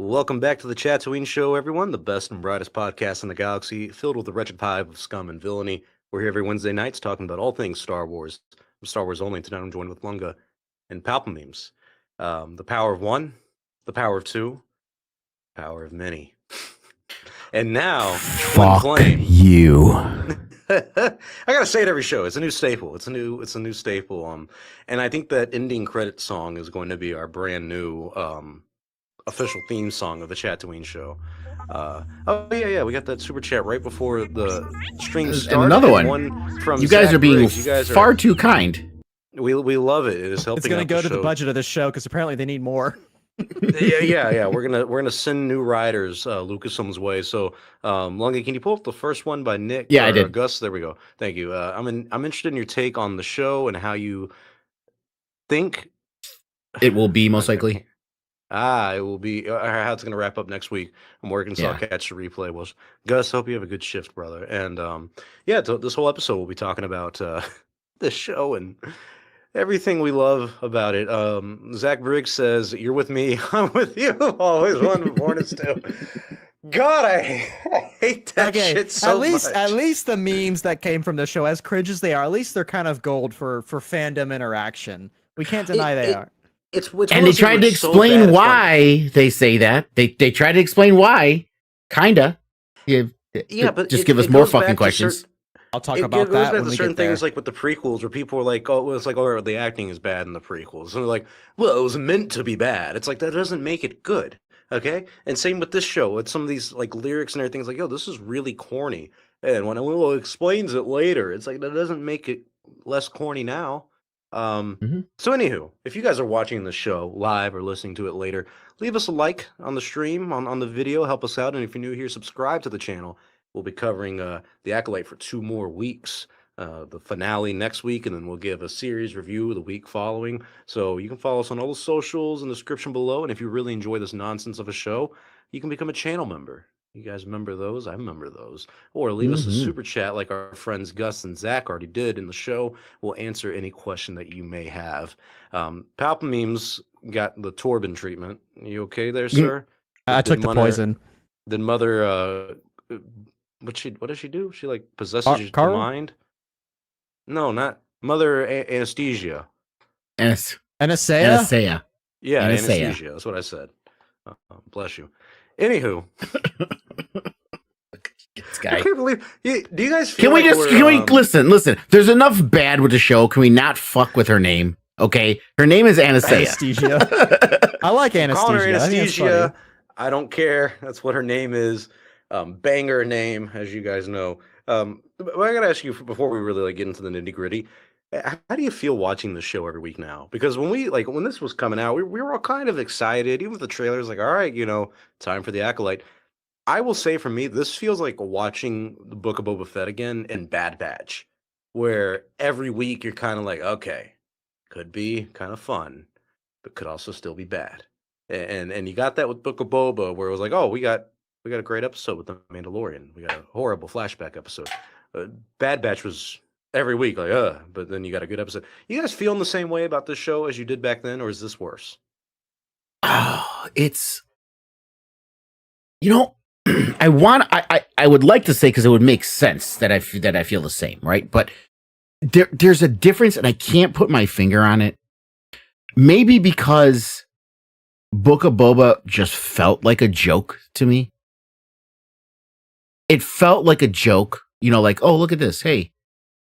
Welcome back to the Chatooine Show, everyone, the best and brightest podcast in the galaxy, filled with a wretched hive of scum and villainy. We're here every Wednesday nights talking about all things Star Wars. I'm Star Wars only. Tonight I'm joined with Lunga and Palpamemes. The power of one, the power of two, power of many. And now, Fuck claim. you. I gotta say it every show. It's a new staple. It's a new staple. And I think that ending credit song is going to be our brand new official theme song of the Chatooine Show. We got that super chat right before the stream started. And another one from you guys Zach are being Briggs. You guys far too kind. We love it. It is helping. It's going to go to the budget of this show because apparently they need more. yeah. We're gonna send new writers Lucasfilm's way. So, Lunga, can you pull up the first one by Nick? Yeah, I did. Gus, there we go. Thank you. I'm interested in your take on the show and how you think it will be most likely. It will be how it's going to wrap up next week. I'm working, so I'll catch the replay. Well, Gus, hope you have a good shift, brother. And this whole episode we'll be talking about this show and everything we love about it. Zach Briggs says, "You're with me, I'm with you." Always one before it's two. God, I hate that shit so much. At least the memes that came from the show, as cringe as they are, at least they're kind of gold for fandom interaction. We can't deny they are. And they tried to explain why they say that. They tried to explain why, kinda. But just give us more fucking questions. I'll talk about that when we certain get there. things like with the prequels where people were like, "Oh, it's like, oh, the acting is bad in the prequels," and they're like, "Well, it was meant to be bad." It's like that doesn't make it good, okay? And same with this show. With some of these like lyrics and everything, it's like, "Yo, this is really corny," and when Will explains it later, it's like that doesn't make it less corny now. So anywho, if you guys are watching the show live or listening to it later, leave us a like on the stream, on the video, help us out. And if you're new here, subscribe to the channel. We'll be covering the Acolyte for 2 more weeks, the finale next week, and then we'll give a series review the week following. So you can follow us on all the socials in the description below. And if you really enjoy this nonsense of a show, you can become a channel member. You guys remember those? I remember those. Or leave us a super chat like our friends Gus and Zach already did in the show. We'll answer any question that you may have. Palpamemes got the Torben treatment. You okay there, sir? I took the poison. Did Mother... what does she do? She like possesses your mind? No, not Mother Anesthesia. Anesthesia. Yeah, anesthesia. That's what I said. Bless you. Anywho, this guy. I can't believe. Do you guys feel can we listen? There's enough bad with the show. Can we not fuck with her name? Okay, her name is Anesthesia. I like Anesthesia. Call her Anesthesia. I don't care. That's what her name is. Banger name, as you guys know. But I gotta ask you before we really get into the nitty gritty. How do you feel watching the show every week now? Because when this was coming out, we were all kind of excited, even with the trailers, like, all right, time for the Acolyte. I will say for me, this feels like watching the Book of Boba Fett again in Bad Batch, where every week you're kind of like, okay, could be kind of fun, but could also still be bad. And you got that with Book of Boba, where it was like, oh, we got a great episode with the Mandalorian. We got a horrible flashback episode. Bad Batch was every week, but then you got a good episode. You guys feeling the same way about this show as you did back then, or is this worse? Oh, it's, I would like to say, because it would make sense that I feel the same, right? But there's a difference, and I can't put my finger on it. Maybe because Book of Boba just felt like a joke to me. It felt like a joke, like, oh, look at this. Hey,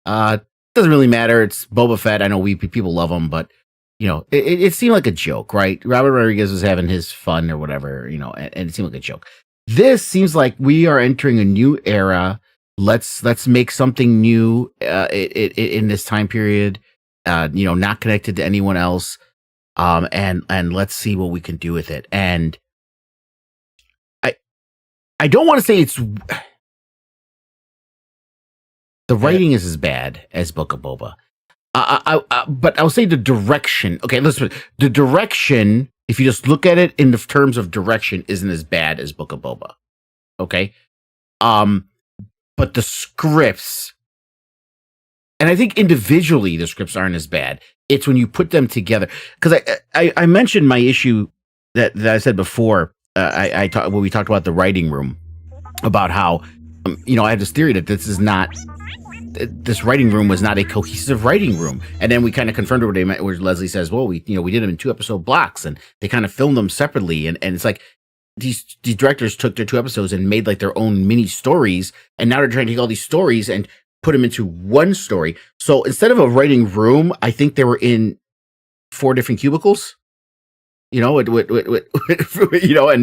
doesn't really matter. It's Boba Fett. I know people love him, but it seemed like a joke, right? Robert Rodriguez was having his fun or whatever, and it seemed like a joke. This seems like we are entering a new era. Let's make something new in this time period. Not connected to anyone else. And let's see what we can do with it. And I don't want to say it's. The writing is as bad as Book of Boba. But I'll say the direction. Okay, listen. The direction, if you just look at it in the terms of direction, isn't as bad as Book of Boba. Okay? But the scripts, and I think individually the scripts aren't as bad. It's when you put them together. Because I mentioned my issue that I said before when we talked about the writing room, about how I have this theory that this writing room was not a cohesive writing room, and then we kind of confirmed what they meant, where Leslie says, well, we did them in 2-episode blocks, and they kind of filmed them separately, and it's like these directors took their 2 episodes and made like their own mini stories, and now they're trying to take all these stories and put them into one story. So instead of a writing room, I think they were in 4 different cubicles, and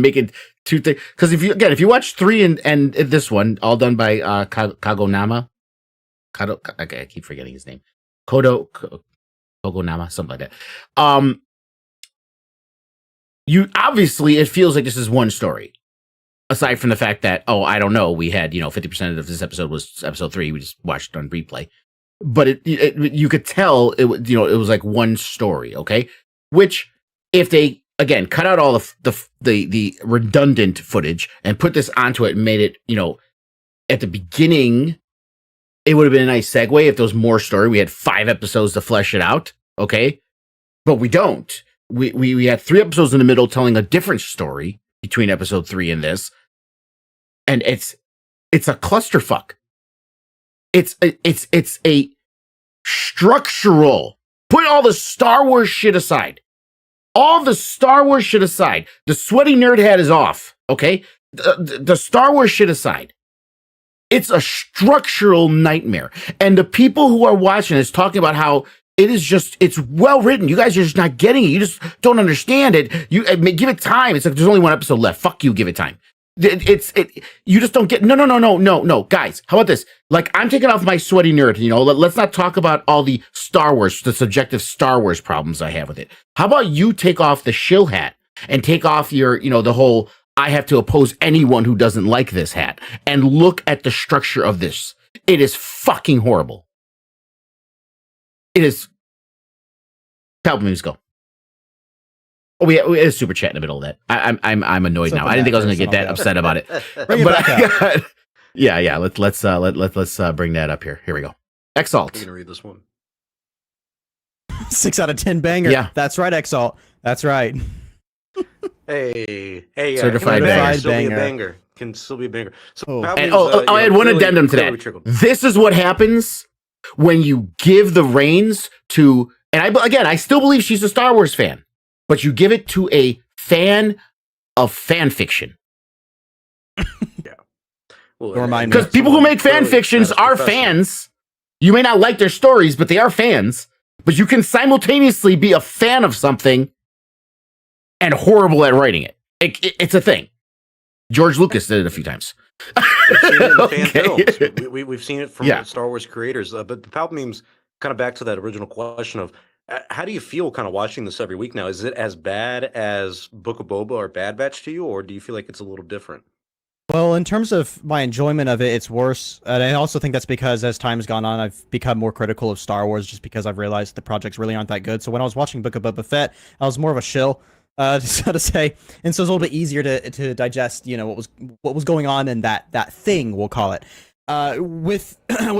make it 2 things. Because if you watch 3 and this one, all done by Kagonama, okay, I keep forgetting his name, Kogonama, something like that. You obviously, it feels like this is one story. Aside from the fact that, I don't know, we had 50% of this episode was episode 3. We just watched it on replay, but you could tell it was like one story. Okay, which if they again cut out all the redundant footage and put this onto it and made it at the beginning, it would have been a nice segue if there was more story. We had 5 episodes to flesh it out. Okay, but we don't. We had 3 episodes in the middle telling a different story between episode 3 and this, and it's a clusterfuck. It's a structural. Put all the Star Wars shit aside. All the Star Wars shit aside. The sweaty nerd hat is off. Okay, the Star Wars shit aside. It's a structural nightmare, and the people who are watching is talking about how it's well written. You guys are just not getting it. You just don't understand it. You give it time. It's like there's only 1 episode left. Fuck you. Give it time. You just don't get. No, guys. How about this? Like, I'm taking off my sweaty nerd. Let's not talk about all the subjective Star Wars problems I have with it. How about you take off the shill hat and take off your, the whole I have to oppose anyone who doesn't like this hat, and look at the structure of this. It is fucking horrible. It is. Palpatine's go. Oh, we had a super chat in the middle of that. I'm annoyed now. I didn't think I was going to get that upset about it. Bring it back up. Yeah. Let's bring that up here. Here we go. Exalt. I'm gonna read this one. 6 out of 10 banger. Yeah, that's right, Exalt. That's right. Hey, certified banger. Can still be a banger. So I had one addendum to that. This is what happens when you give the reins to, and I still believe she's a Star Wars fan, but you give it to a fan of fan fiction. Yeah. Well, because people who make fan fictions are fans. You may not like their stories, but they are fans. But you can simultaneously be a fan of something and horrible at writing it. It's a thing. George Lucas did it a few times. We've seen it in fan films. We've seen it from Star Wars creators. But the Palpatine's kind of back to that original question of how do you feel kind of watching this every week now? Is it as bad as Book of Boba or Bad Batch to you, or do you feel like it's a little different? Well, in terms of my enjoyment of it, it's worse. And I also think that's because as time has gone on, I've become more critical of Star Wars just because I've realized the projects really aren't that good. So when I was watching Book of Boba Fett, I was more of a shill, so to say. And so it's a little bit easier to digest, what was going on in that thing, we'll call it. With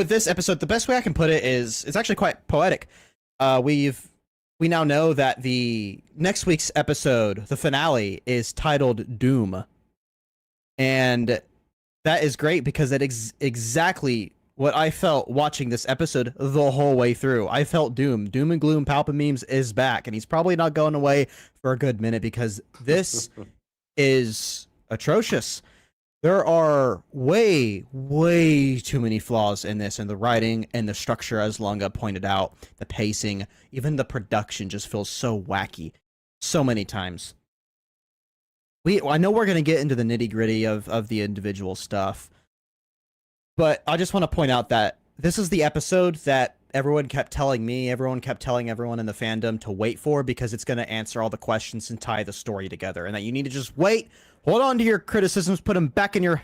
this episode, the best way I can put it is it's actually quite poetic. We now know that the next week's episode, the finale, is titled Doom. And that is great because that is exactly what I felt watching this episode the whole way through. I felt doom. Doom and gloom. Palpamemes is back, and he's probably not going away for a good minute because this is atrocious. There are way, way too many flaws in this, in the writing and the structure, as Lunga pointed out. The pacing, even the production just feels so wacky so many times. I know we're going to get into the nitty-gritty of the individual stuff, but I just want to point out that this is the episode that everyone kept telling me, everyone kept telling everyone in the fandom to wait for because it's going to answer all the questions and tie the story together, and that you need to just wait, hold on to your criticisms, put them back in your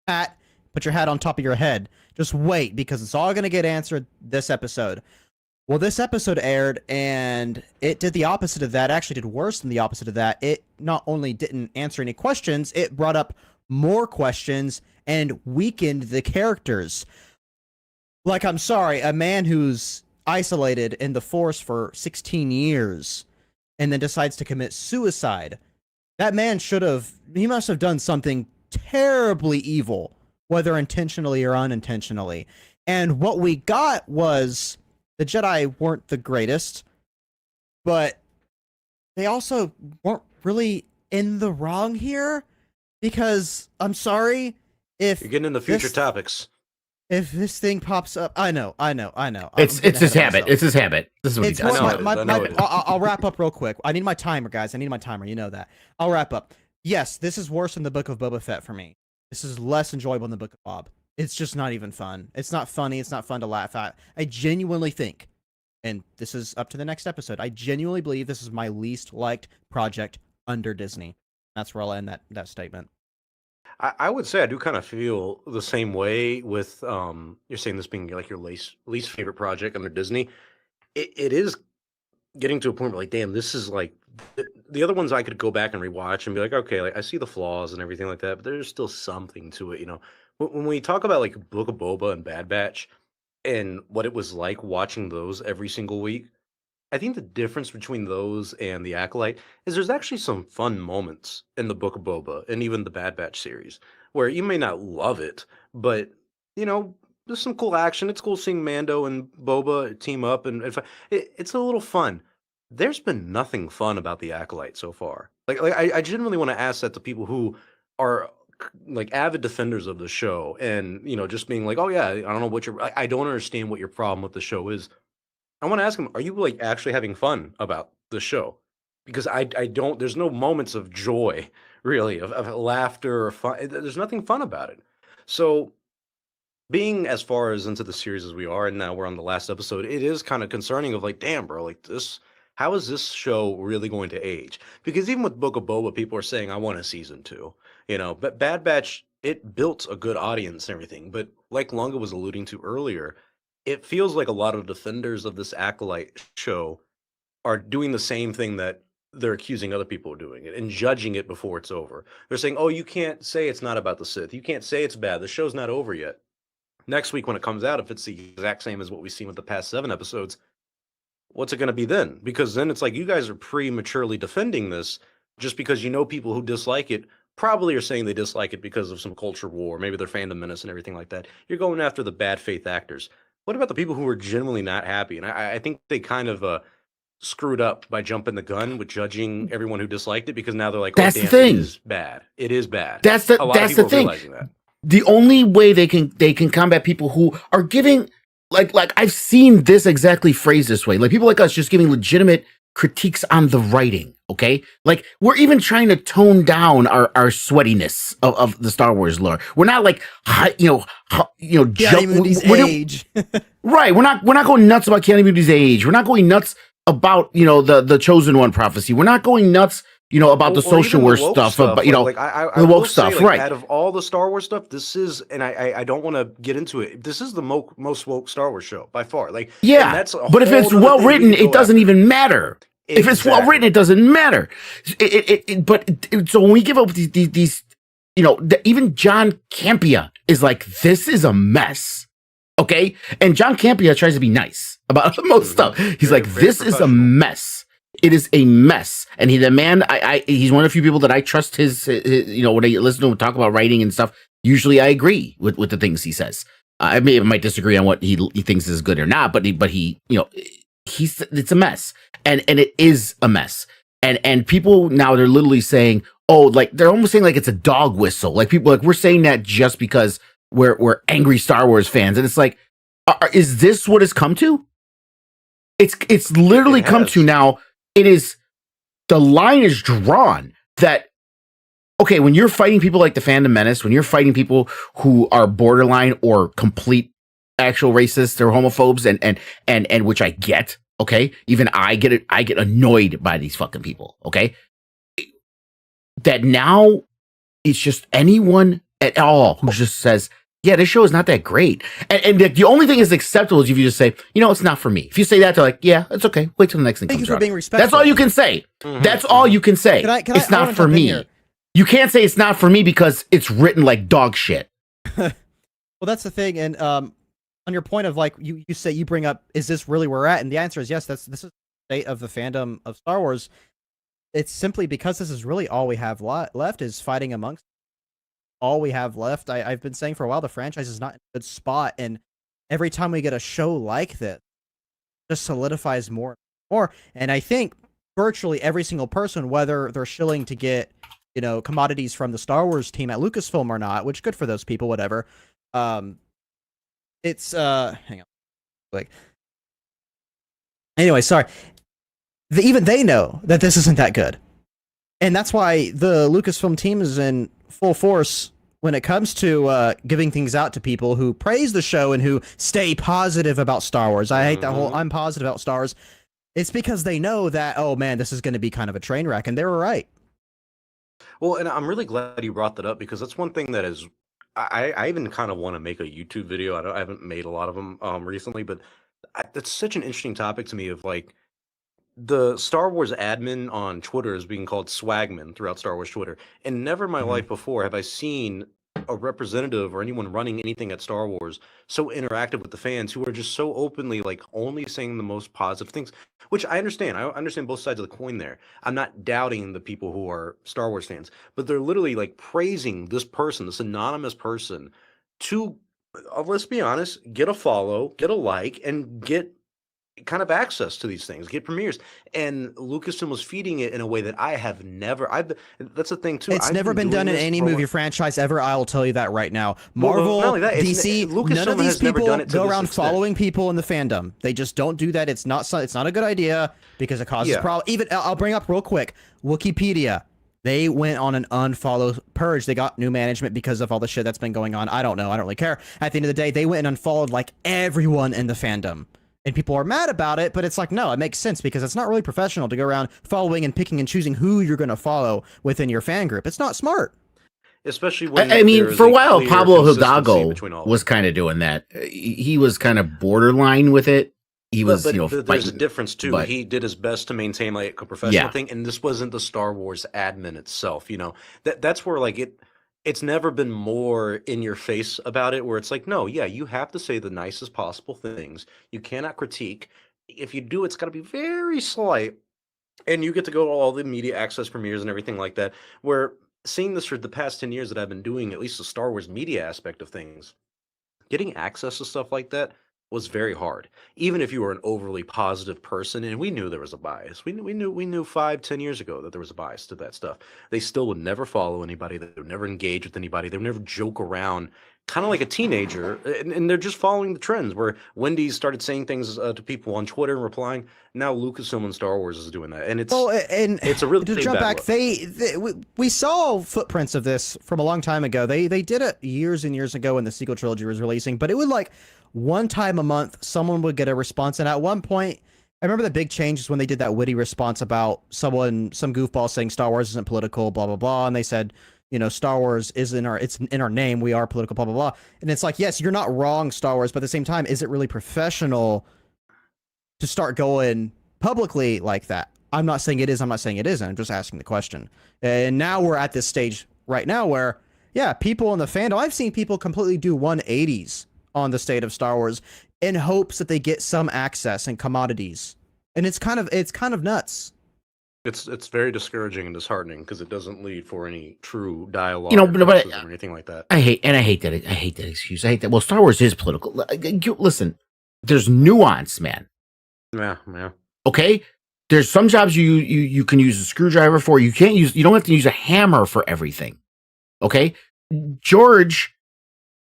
hat, put your hat on top of your head. Just wait, because it's all going to get answered this episode. Well, this episode aired, and it did the opposite of that. It actually did worse than the opposite of that. It not only didn't answer any questions, it brought up more questions and weakened the characters. Like, I'm sorry, a man who's isolated in the Force for 16 years and then decides to commit suicide. That man he must have done something terribly evil, whether intentionally or unintentionally. And what we got was the Jedi weren't the greatest, but they also weren't really in the wrong here, because I'm sorry if You're getting into future topics. If this thing pops up, I know. It's his habit. It's his habit. This is what he does. I'll wrap up real quick. I need my timer, guys. I need my timer. You know that. I'll wrap up. Yes, this is worse than the Book of Boba Fett for me. This is less enjoyable than the Book of Bob. It's just not even fun. It's not funny. It's not fun to laugh at. I genuinely think, and this is up to the next episode, I genuinely believe this is my least liked project under Disney. That's where I'll end that statement. I would say I do kind of feel the same way with you're saying this being like your least favorite project under Disney. It is getting to a point where like, damn, this is like the other ones I could go back and rewatch and be like, okay, like I see the flaws and everything like that, but there's still something to it, you know. When we talk about like Book of Boba and Bad Batch and what it was like watching those every single week, I think the difference between those and the Acolyte is there's actually some fun moments in the Book of Boba and even the Bad Batch series where you may not love it, but you know, there's some cool action. It's cool seeing Mando and Boba team up, and it's a little fun. There's been nothing fun about the Acolyte so far. Like I genuinely want to ask that to people who are like avid defenders of the show, and you know, just being like, oh yeah, I don't know what I don't understand what your problem with the show is. I want to ask him, are you like actually having fun about the show? Because I don't, there's no moments of joy, really, of laughter or fun. There's nothing fun about it. So, being as far as into the series as we are, and now we're on the last episode, it is kind of concerning of like, damn, bro, like this, how is this show really going to age? Because even with Book of Boba, people are saying, I want a season 2, you know, but Bad Batch, it built a good audience and everything. But like Lunga was alluding to earlier, it feels like a lot of defenders of this Acolyte show are doing the same thing that they're accusing other people of doing it and judging it before it's over. They're saying, oh, you can't say it's not about the Sith. You can't say it's bad. The show's not over yet. Next week when it comes out, if it's the exact same as what we've seen with the past 7 episodes, what's it going to be then? Because then it's like you guys are prematurely defending this just because you know people who dislike it probably are saying they dislike it because of some culture war, maybe they're fandom menace and everything like that. You're going after the bad faith actors. What about the people who are genuinely not happy? And I think they kind of screwed up by jumping the gun with judging everyone who disliked it, because now they're like, oh, That's damn, the thing. it is bad. It is bad. That's the thing. Realizing that. The only way they can combat people who are giving like I've seen this exactly phrased this way, like people like us just giving legitimate critiques on the writing. Okay, like we're even trying to tone down our sweatiness of the Star Wars lore. We're not like age. Right. We're not going nuts about Keanu Moody's age. We're not going nuts about the Chosen One prophecy. We're not going nuts about the social war stuff, but like, the woke stuff, say, like, right? Out of all the Star Wars stuff, this is, and I don't want to get into it. This is the most woke Star Wars show by far. Like, yeah, that's but if it's well written, it doesn't even matter. Exactly. If it's well written, it doesn't matter. So when we give up these even John Campea is like, this is a mess. Okay, and John Campea tries to be nice about most stuff. He's like, this is a mess. It is a mess, and he's one of the few people that I trust his when I listen to him talk about writing and stuff. Usually, I agree with the things he says. I might disagree on what he thinks is good or not, but it's a mess, and it is a mess, and people now they're literally saying, oh, like they're almost saying like it's a dog whistle. Like people like we're saying that just because we're angry Star Wars fans, and it's like, is this what it's come to? It's literally come to now. It is, the line is drawn that, okay, when you're fighting people like the Fandom Menace, when you're fighting people who are borderline or complete actual racists or homophobes, and which I get, okay, even I get annoyed by these fucking people, okay, that now it's just anyone at all who just says, yeah, this show is not that great. And the only thing is acceptable is if you just say, it's not for me. If you say that, they're like, yeah, it's okay. Wait till the next thing comes out. Thank you for being respectful. That's all you can say. Mm-hmm. That's all you can say. It's not for me. You can't say it's not for me because it's written like dog shit. Well, that's the thing. And on your point of like, you say, you bring up, is this really where we're at? And the answer is yes, this is the state of the fandom of Star Wars. it's simply because this is really all we have left is fighting amongst all we have left. I've been saying for a while the franchise is not in a good spot, and every time we get a show like this, it just solidifies more and more. And I think virtually every single person, whether they're shilling to get commodities from the Star Wars team at Lucasfilm or not, which good for those people, whatever. It's hang on, like anyway, sorry. Even they know that this isn't that good. And that's why the Lucasfilm team is in full force when it comes to giving things out to people who praise the show and who stay positive about Star Wars. I hate that whole I'm positive about Star Wars. It's because they know that, oh man, this is going to be kind of a train wreck, and they were right. Well, and I'm really glad you brought that up because that's one thing that is, I even kind of want to make a YouTube video. I haven't made a lot of them recently, but that's such an interesting topic to me of like, the Star Wars admin on Twitter is being called Swagman throughout Star Wars Twitter. And never in my life before have I seen a representative or anyone running anything at Star Wars so interactive with the fans who are just so openly like only saying the most positive things, which I understand. I understand both sides of the coin there. I'm not doubting the people who are Star Wars fans, but they're literally like praising this person, this anonymous person to, let's be honest, get a follow, get a like, and get kind of access to these things, get premieres. And Lucasfilm was feeding it in a way that I have never. That's the thing too. It's I've never been doing done in this any for a movie while. franchise ever. I will tell you that right now. Well, Marvel, not only that, DC, Lucasfilm none of these has never people done it to go this around extent. following people in the fandom. They just don't do that. It's not a good idea because it causes Yeah. problems. Even I'll bring up real quick Wikipedia. They went on an unfollow purge. They got new management because of all the shit that's been going on. I don't know. I don't really care. At the end of the day, they went and unfollowed like everyone in the fandom. And people are mad about it, but it's like, no, it makes sense because it's not really professional to go around following and picking and choosing who you're going to follow within your fan group. It's not smart. Especially when I mean, there is for a a while, clear Pablo consistency Hidalgo between all of was them. kind of doing that. He was kind of borderline with it. He was, But there's a fighting, difference too. but He did his best to maintain like a professional yeah, thing, and this wasn't the Star Wars admin itself. That's where like it's never been more in your face about it. Where it's like, no, yeah, you have to say the nicest possible things. You cannot critique. If you do, it's got to be very slight, and you get to go to all the media access premieres and everything like that. Where seeing this for the past 10 years that I've been doing, at least the Star Wars media aspect of things, getting access to stuff like that was very hard. Even if you were an overly positive person, and we knew there was a bias. We knew 5, 10 years ago that there was a bias to that stuff. They still would never follow anybody. They would never engage with anybody. They would never joke around, kind of like a teenager. And they're just following the trends. Where Wendy's started saying things to people on Twitter and replying. Now Lucasfilm and Star Wars is doing that, and it's a really to big jump bad back, look. we saw footprints of this from a long time ago. They did it years and years ago when the sequel trilogy was releasing, but it would like one time a month someone would get a response, and at one point I remember the big change is when they did that witty response about some goofball saying Star Wars isn't political, blah blah blah, and they said, Star Wars is it's in our name, we are political, blah blah blah. And it's like, yes, you're not wrong, Star Wars, but at the same time, is it really professional to start going publicly like that? I'm not saying it is, I'm not saying it isn't, I'm just asking the question. And now we're at this stage right now where, yeah, people in the fandom, I've seen people completely do 180s on the state of Star Wars in hopes that they get some access and commodities. And it's kind of nuts. It's very discouraging and disheartening because it doesn't lead for any true dialogue, but criticism, or anything like that. I hate that excuse. I hate that. Well, Star Wars is political. Listen, there's nuance, man. Yeah. Okay, there's some jobs you can use a screwdriver for. You don't have to use a hammer for everything. Okay, George,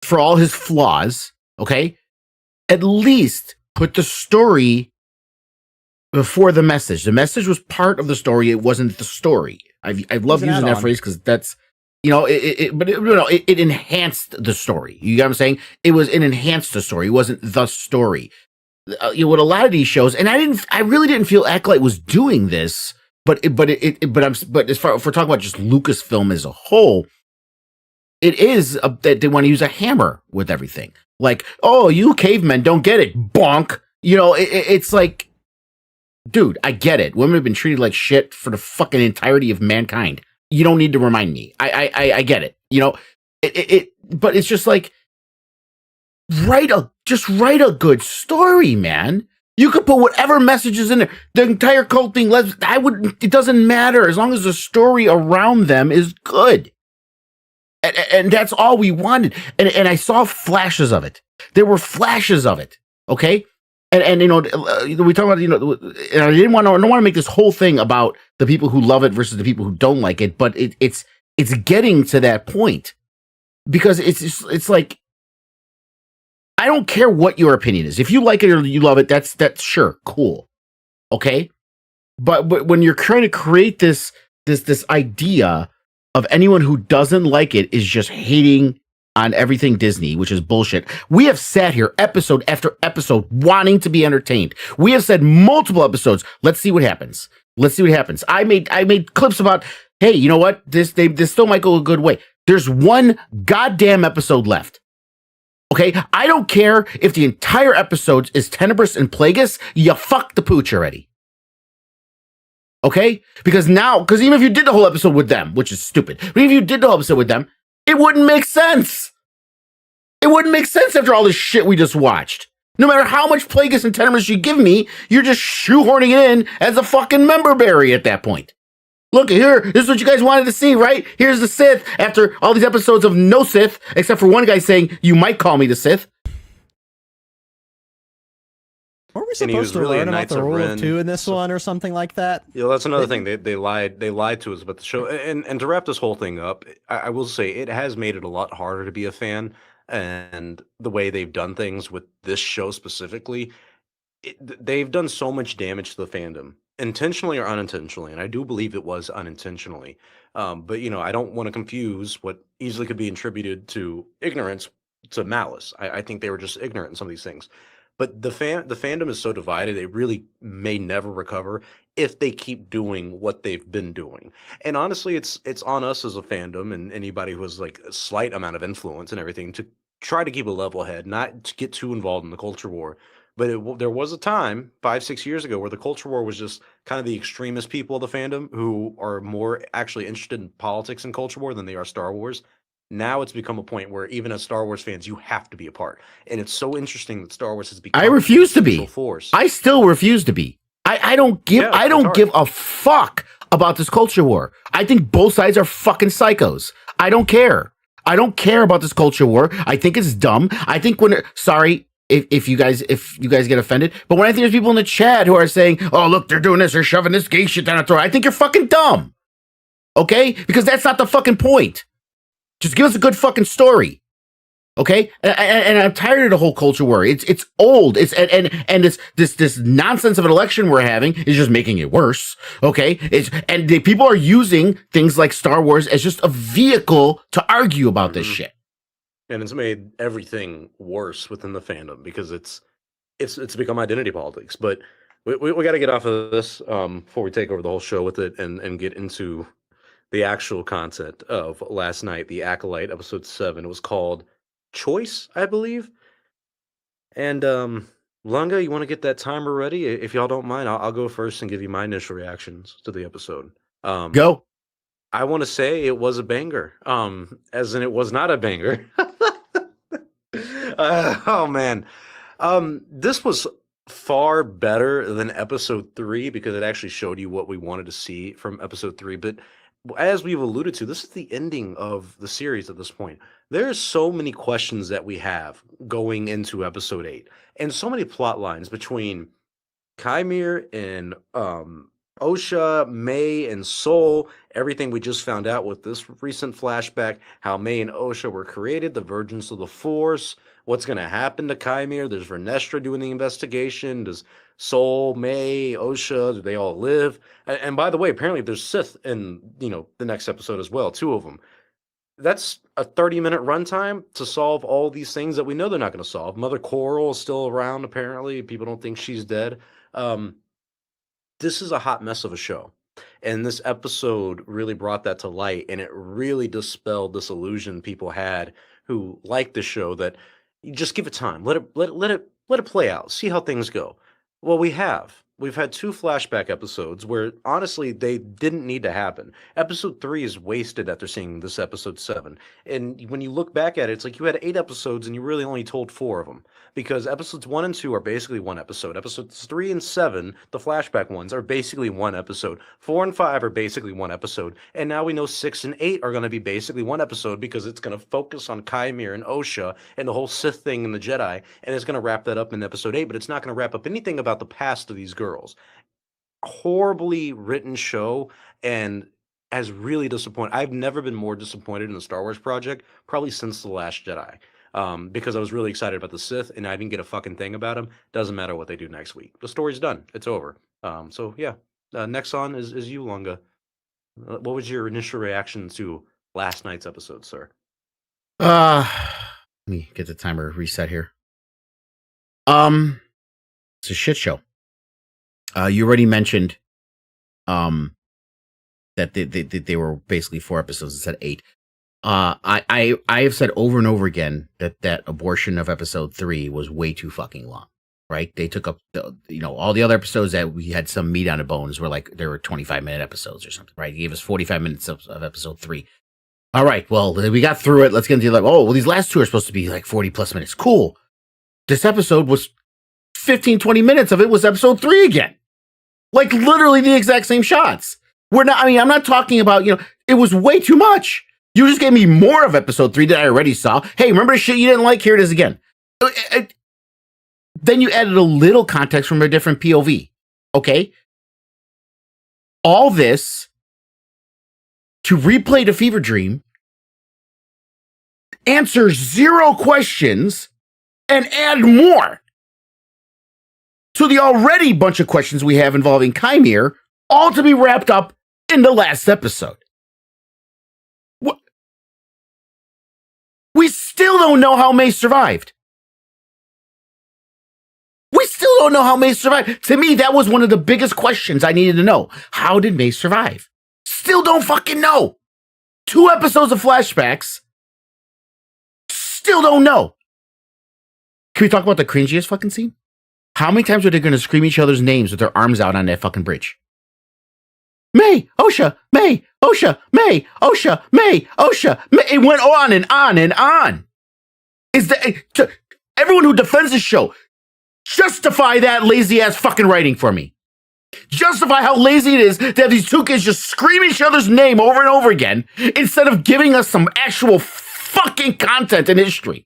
for all his flaws, okay, at least put the story before the message. The message was part of the story. It wasn't the story. I've loved using that phrase because that's, it enhanced the story. You get what I'm saying? It enhanced the story. It wasn't the story. What a lot of these shows, and I really didn't feel Acolyte was doing this, but as far if we're talking about just Lucasfilm as a whole, it is that they want to use a hammer with everything. Like, oh, you cavemen don't get it, bonk. It's like, dude, I get it. Women have been treated like shit for the fucking entirety of mankind. You don't need to remind me. I get it. But it's just like, write a good story, man. You could put whatever messages in there. The entire cult thing, it doesn't matter as long as the story around them is good. And that's all we wanted. And I saw flashes of it. There were flashes of it. Okay. And we talk about, and I don't want to make this whole thing about the people who love it versus the people who don't like it, but it's getting to that point because it's like, I don't care what your opinion is. If you like it or you love it, that's sure, cool. Okay. But when you're trying to create this idea of anyone who doesn't like it is just hating on everything Disney, which is bullshit. We have sat here episode after episode wanting to be entertained. We have said multiple episodes, let's see what happens. Let's see what happens. I made clips about, hey, you know what? This still might go a good way. There's one goddamn episode left. Okay? I don't care if the entire episode is Tenebris and Plagueis, you fucked the pooch already. Okay? Because even if you did the whole episode with them, which is stupid, but if you did the whole episode with them, it wouldn't make sense. It wouldn't make sense after all this shit we just watched. No matter how much Plagueis and Tenebris you give me, you're just shoehorning it in as a fucking member berry at that point. Look, here, this is what you guys wanted to see, right? Here's the Sith after all these episodes of no Sith, except for one guy saying, you might call me the Sith. Were we supposed to learn about the rule of two in this one or something like that? Yeah, that's another thing. They lied to us about the show. And to wrap this whole thing up, I will say it has made it a lot harder to be a fan. And the way they've done things with this show specifically, they've done so much damage to the fandom, intentionally or unintentionally. And I do believe it was unintentionally. But, I don't want to confuse what easily could be attributed to ignorance to malice. I think they were just ignorant in some of these things. But the fandom is so divided, it really may never recover if they keep doing what they've been doing. And honestly, it's on us as a fandom and anybody who has like a slight amount of influence and everything to try to keep a level head, not to get too involved in the culture war. But there was a time 5-6 years ago where the culture war was just kind of the extremist people of the fandom who are more actually interested in politics and culture war than they are Star Wars. Now it's become a point where even as Star Wars fans, you have to be a part. And it's so interesting that Star Wars has become I refuse to be. Force. I still refuse to be. I don't give a fuck about this culture war. I think both sides are fucking psychos. I don't care. I don't care about this culture war. I think it's dumb. I think if you guys get offended, but when I think there's people in the chat who are saying, "Oh, look, they're doing this, they're shoving this gay shit down our throat," I think you're fucking dumb. Okay? Because that's not the fucking point. Just give us a good fucking story, okay? And I'm tired of the whole culture war. It's old. And this nonsense of an election we're having is just making it worse, okay? People are using things like Star Wars as just a vehicle to argue about this shit. And it's made everything worse within the fandom because it's become identity politics. But we got to get off of this before we take over the whole show with it and get into the actual content of last night, the Acolyte, episode 7. It was called Choice, I believe. And Lunga, you want to get that timer ready? If y'all don't mind, I'll go first and give you my initial reactions to the episode. Go. I want to say it was a banger. As in it was not a banger. Oh man. This was far better than episode 3 because it actually showed you what we wanted to see from episode 3. But as we've alluded to, this is the ending of the series at this point. There's so many questions that we have going into episode 8, and so many plot lines between Chimere and Osha, May, and Soul. Everything we just found out with this recent flashback, how May and Osha were created, the Vergence of the Force. What's going to happen to Chimere? There's Vernestra doing the investigation. Does Soul, May, Osha, do they all live? And by the way, apparently there's Sith in the next episode as well, 2 of them. That's a 30-minute runtime to solve all these things that we know they're not going to solve. Mother Coral is still around, apparently. People don't think she's dead. This is a hot mess of a show. And this episode really brought that to light, and it really dispelled this illusion people had who liked the show that you just give it time. Let it play out. See how things go. Well, we have. we've had 2 flashback episodes where honestly they didn't need to happen. Episode 3 is wasted after seeing this episode 7. And when you look back at it, it's like you had 8 episodes and you really only told 4 of them. Because episodes 1 and 2 are basically one episode. Episodes 3 and 7, the flashback ones, are basically one episode. 4 and 5 are basically one episode. And now we know 6 and 8 are going to be basically one episode because it's going to focus on Chimera and Osha and the whole Sith thing and the Jedi. And it's going to wrap that up in episode 8, but it's not going to wrap up anything about the past of these girls. Horribly written show, and has really disappointed. I've never been more disappointed in the Star Wars project, probably since The Last Jedi. Because I was really excited about the Sith, and I didn't get a fucking thing about them. Doesn't matter what they do next week. The story's done. It's over. So yeah. Next on is you, Lunga. What was your initial reaction to last night's episode, sir? Let me get the timer reset here. It's a shit show. You already mentioned that they were basically 4 episodes instead of 8. I have said over and over again that abortion of episode 3 was way too fucking long. Right? They took up all the other episodes that we had some meat on the bones were like there were 25-minute episodes or something. Right? He gave us 45 minutes of episode 3. All right, well, we got through it. Let's get into these last 2 are supposed to be like 40 plus minutes. Cool. This episode was 15, 20 minutes of it was episode 3 again. Like literally the exact same shots. I'm not talking about, it was way too much. You just gave me more of episode 3 that I already saw. Hey, remember the shit you didn't like? Here it is again. Then you added a little context from a different POV. Okay? All this to replay the fever dream, answer 0 questions, and add more to the already bunch of questions we have involving Chimera, all to be wrapped up in the last episode. What? We still don't know how May survived. We still don't know how May survived. To me, that was one of the biggest questions I needed to know. How did May survive? Still don't fucking know. 2 episodes of flashbacks. Still don't know. Can we talk about the cringiest fucking scene? How many times are they going to scream each other's names with their arms out on that fucking bridge? May, Osha, May, Osha, May, Osha, May, Osha, May. It went on and on and on. Everyone who defends this show, justify that lazy ass fucking writing for me. Justify how lazy it is to have these 2 kids just scream each other's name over and over again instead of giving us some actual fucking content and history.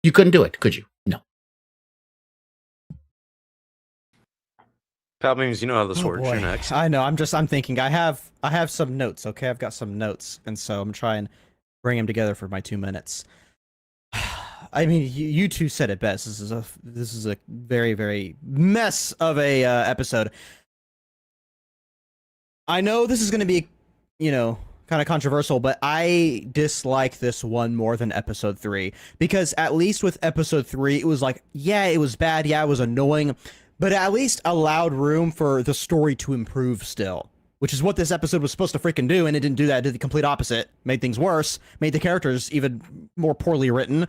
You couldn't do it, could you? No. Palpatine, you know how this works. Boy. You're next. I know. I'm thinking. I have some notes. Okay, I've got some notes, and so I'm trying to bring them together for my 2 minutes. I mean, you 2 said it best. This is a very, very mess of a episode. I know this is going to be, kind of controversial, but I dislike this one more than episode 3 because at least with episode 3, it was like, yeah, it was bad, yeah, it was annoying, but at least allowed room for the story to improve still, which is what this episode was supposed to freaking do, and it didn't do that. It did the complete opposite. Made things worse, made the characters even more poorly written.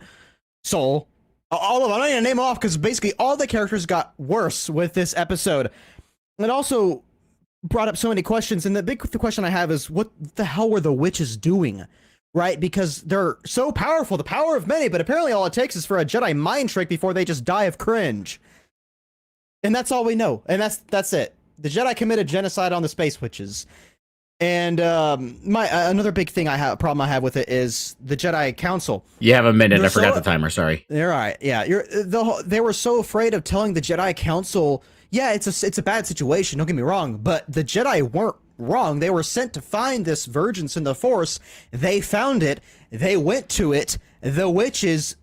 So, all of them, I'm not going to name them off because basically all the characters got worse with this episode. It also brought up so many questions, and the question I have is, what the hell were the witches doing? Right? Because they're so powerful, the power of many, but apparently all it takes is for a Jedi mind trick before they just die of cringe. And that's all we know. And that's it. The Jedi committed genocide on the space witches. And another big thing problem I have with it is the Jedi Council. You have a minute. I forgot the timer. Sorry. You're right. Yeah, they were so afraid of telling the Jedi Council, yeah, it's a bad situation. Don't get me wrong, but the Jedi weren't wrong. They were sent to find this Vergence in the Force. They found it. They went to it. The witches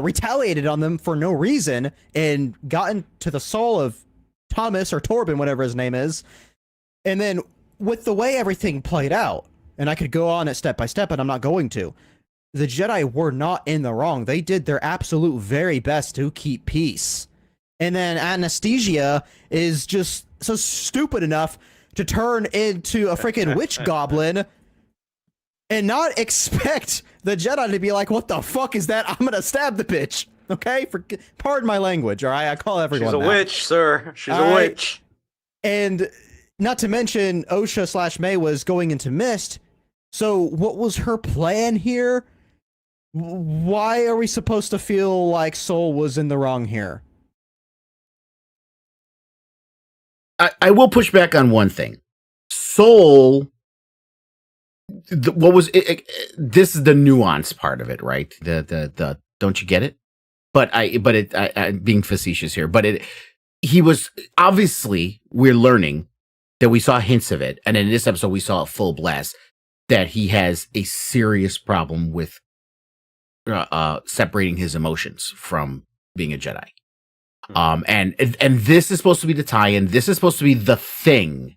retaliated on them for no reason and got into the soul of Thomas or Torben, whatever his name is. And then with the way everything played out, and I could go on it step by step, but I'm not going to, the Jedi were not in the wrong. They did their absolute very best to keep peace. And then Anastasia is just so stupid enough to turn into a freaking witch goblin and not expect the Jedi to be like, what the fuck is that? I'm gonna stab the bitch. Okay, pardon my language. All right, I call everyone. She's a that. witch, sir. She's All a right. witch. And not to mention, Osha / May was going into Mist. So what was her plan here? Why are we supposed to feel like Soul was in the wrong here? I will push back on one thing. Soul, what was it? This is the nuance part of it, right? The don't you get it? But I'm being facetious here. But he was obviously, we're learning that we saw hints of it, and in this episode we saw a full blast that he has a serious problem with separating his emotions from being a Jedi. And this is supposed to be the tie-in. This is supposed to be the thing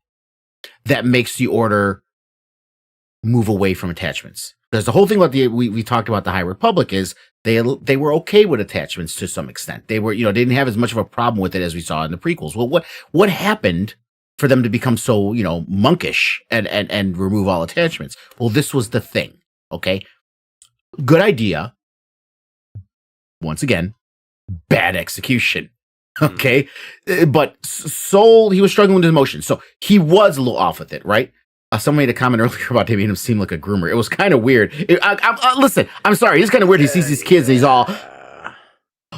that makes the Order move away from attachments. Because the whole thing about we talked about the High Republic is they were okay with attachments to some extent. They were, they didn't have as much of a problem with it as we saw in the prequels. Well, what happened for them to become so, monkish and remove all attachments? Well, this was the thing. Okay. Good idea. Once again, bad execution. Okay. But Soul, he was struggling with his emotions. So he was a little off with it, right? Someone made a comment earlier about him making him seem like a groomer. It was kind of weird. Listen, I'm sorry. It's kind of weird. He sees these kids and he's all,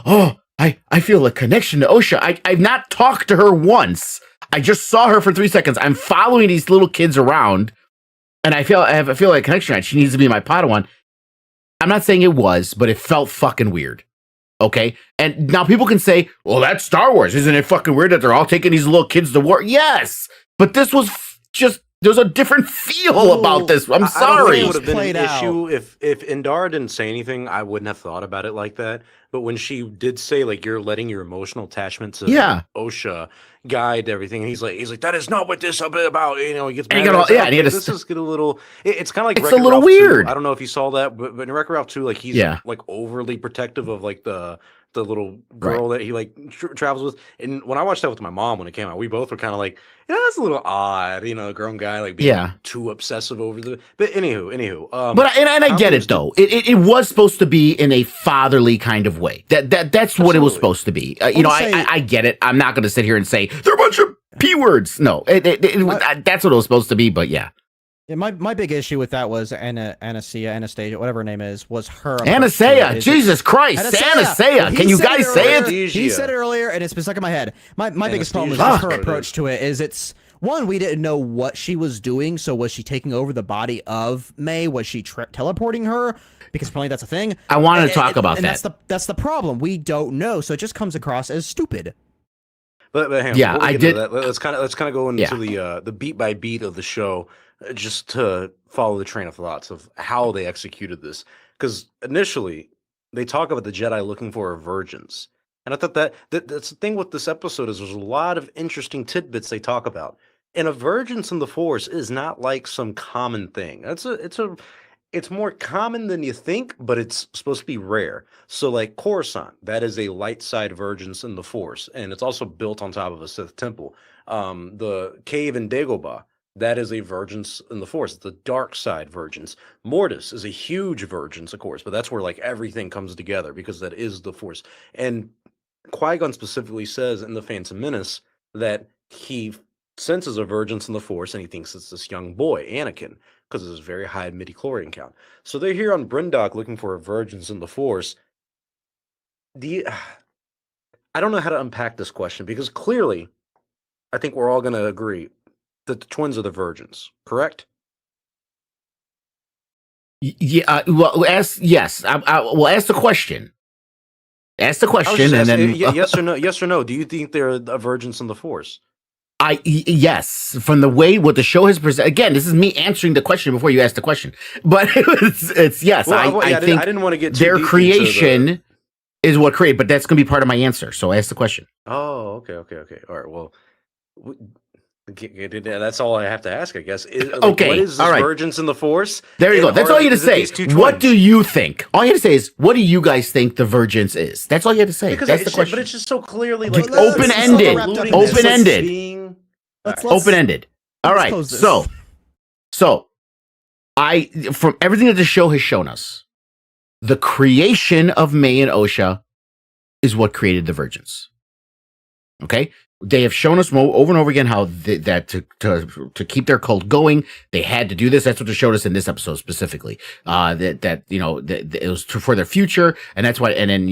oh, I feel a connection to Osha. I've not talked to her once. I just saw her for 3 seconds. I'm following these little kids around and I feel like a connection. She needs to be my Padawan. I'm not saying it was, but it felt fucking weird. Okay. And now people can say, well, that's Star Wars. Isn't it fucking weird that they're all taking these little kids to war? Yes. But this was just, there's a different feel about this. I'm sorry. It would have been an issue if Indara didn't say anything. I wouldn't have thought about it like that. But when she did say, like, you're letting your emotional attachment to Osha guide everything, and he's like, that is not what this is about. He gets mad. And this is get a little. It's kind of like it's a little weird. 2. I don't know if you saw that, but in Wreck-It Ralph 2, like he's like overly protective of like the little girl that he like travels with. And when I watched that with my mom when it came out, we both were kind of like, that's a little odd, a grown guy like being too obsessive over the. But anywho. But I get it though. It was supposed to be in a fatherly kind of way. That's what it was supposed to be. I get it. I'm not going to sit here and say they're a bunch of P words. No, that's what it was supposed to be. But yeah. Yeah, my big issue with that was Anastasia, whatever her name is, was her. Anastasia, Jesus Christ, Anastasia. Can you guys say it? He said it earlier, and it's been stuck in my head. My biggest problem is her approach to it. It's one, we didn't know what she was doing. So was she taking over the body of May? Was she teleporting her? Because apparently that's a thing. I wanted to talk about that. That's the problem. We don't know, so it just comes across as stupid. But hang on, yeah, I did. Let's kind of go into the beat by beat of the show, just to follow the train of thoughts of how they executed this. Because initially, they talk about the Jedi looking for a Vergence, and I thought that's the thing with this episode is there's a lot of interesting tidbits they talk about. And a Vergence in the Force is not like some common thing. It's more common than you think, but it's supposed to be rare. So like Coruscant, that is a light side Vergence in the Force, and it's also built on top of a Sith temple. The cave in Dagobah, that is a Vergence in the Force. It's the dark side Vergence. Mortis is a huge Vergence, of course, but that's where like everything comes together because that is the Force. And Qui-Gon specifically says in The Phantom Menace that he senses a Vergence in the Force, and he thinks it's this young boy, Anakin, because of his very high midichlorian count. So they're here on Bryndock looking for a Vergence in the Force. I don't know how to unpack this question, because clearly, I think we're all going to agree that the twins are the Vergence, correct? Yeah. Well, yes. We'll ask the question. Ask the question, and then yes or no. Yes or no. Do you think they're a Vergence in the Force? Yes, from the way what the show has presented. Again, this is me answering the question before you asked the question, but it's yes. Well, I think I didn't want to get too their deep creation is what created, but that's going to be part of my answer. So ask the question. Oh, okay. All right. Well, that's all I have to ask, I guess. Okay. What is this Vergence in the Force? There you go. That's all you had to say. What do you think? All you had to say is, what do you guys think the Vergence is? That's all you had to say. That's the question. But it's just so clearly like open-ended. Open-ended. Open-ended. All right. So from everything that the show has shown us, the creation of May and Osha is what created the Vergence. Okay, they have shown us over and over again how that to keep their cult going, they had to do this. That's what they showed us in this episode specifically. That it was for their future, and that's why. And then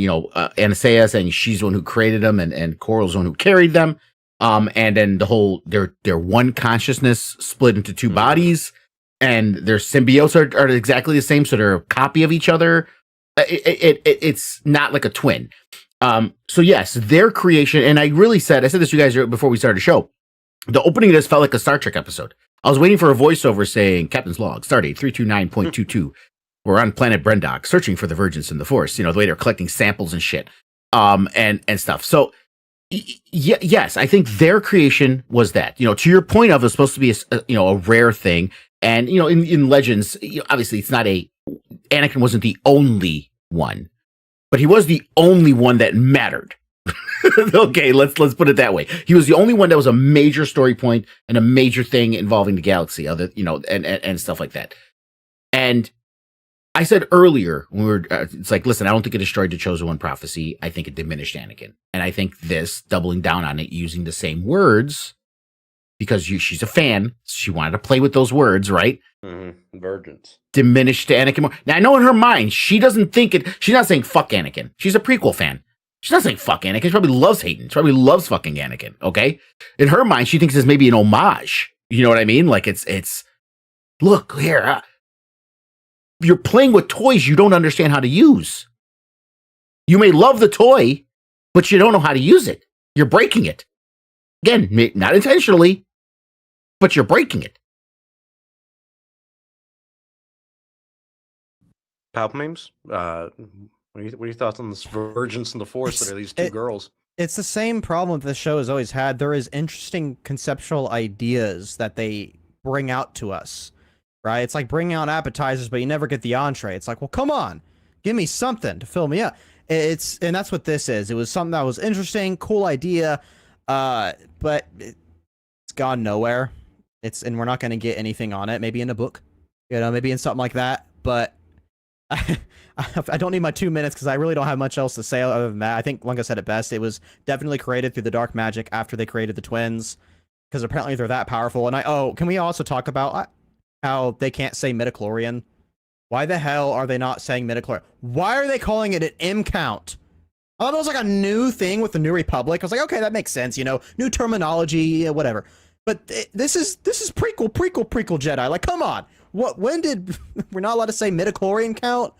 Anastasia saying she's the one who created them, and Coral's the one who carried them. And then the whole their one consciousness split into two bodies, and their symbiotes are exactly the same, so they're a copy of each other. It's not like a twin. So yes, their creation, and I said this to you guys before we started the show. The opening of this felt like a Star Trek episode. I was waiting for a voiceover saying, "Captain's log, stardate 329.22. We're on planet Brendok, searching for the Vergence in the Force." The way they're collecting samples and shit, and stuff. So yes, I think their creation was that. To your point of it's supposed to be a rare thing, and in Legends, obviously it's not Anakin wasn't the only one. But he was the only one that mattered. Okay, let's put it that way. He was the only one that was a major story point and a major thing involving the galaxy, and stuff like that. And I said earlier when we were, it's like, listen, I don't think it destroyed the Chosen One prophecy. I think it diminished Anakin, and I think this doubling down on it, using the same words, because she's a fan, she wanted to play with those words, right? Vergence. Diminished Anakin more. Now I know in her mind she doesn't think it. She's not saying fuck Anakin. She's a prequel fan. She's not saying fuck Anakin. She probably loves Hayden. She probably loves fucking Anakin. Okay, in her mind she thinks it's maybe an homage. You know what I mean? Like it's look here. You're playing with toys you don't understand how to use. You may love the toy, but you don't know how to use it. You're breaking it. Again, not intentionally, but you're breaking it. Palpamemes? What are your thoughts on this Vergence in the Force that are these two girls? It's the same problem that the show has always had. There is interesting conceptual ideas that they bring out to us, right? It's like bringing out appetizers, but you never get the entree. It's like, well, come on, give me something to fill me up. And that's what this is. It was something that was interesting, cool idea, but it's gone nowhere. And we're not going to get anything on it. Maybe in a book, maybe in something like that. But I don't need my 2 minutes because I really don't have much else to say other than that. I think Lunga said it best. It was definitely created through the dark magic after they created the twins, because apparently they're that powerful. And can we also talk about how they can't say midichlorian? Why the hell are they not saying midichlorian? Why are they calling it an M count? I thought it was like a new thing with the New Republic. I was like, okay, that makes sense. New terminology, whatever. But this is prequel Jedi. Like, come on. When did we're not allowed to say midichlorian count?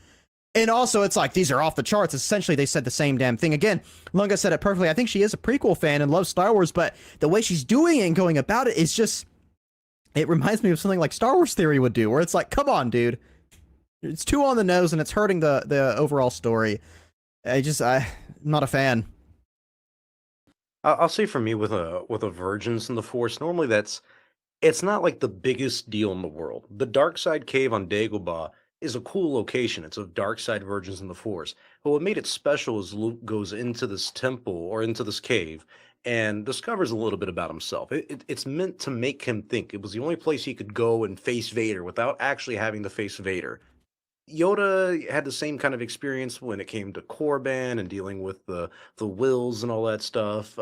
And also, it's like, these are off the charts. Essentially, they said the same damn thing. Again, Lunga said it perfectly. I think she is a prequel fan and loves Star Wars, but the way she's doing it and going about it is just, it reminds me of something like Star Wars Theory would do, where it's like, come on, dude. It's too on the nose and it's hurting the overall story. I'm not a fan. I'll say for me with a Vergence in the Force, normally it's not like the biggest deal in the world. The Dark Side Cave on Dagobah is a cool location. It's a Dark Side Vergence in the Force. But what made it special is Luke goes into this temple or into this cave and discovers a little bit about himself. It's meant to make him think. It was the only place he could go and face Vader without actually having to face Vader. Yoda had the same kind of experience when it came to Korban and dealing with the wills and all that stuff.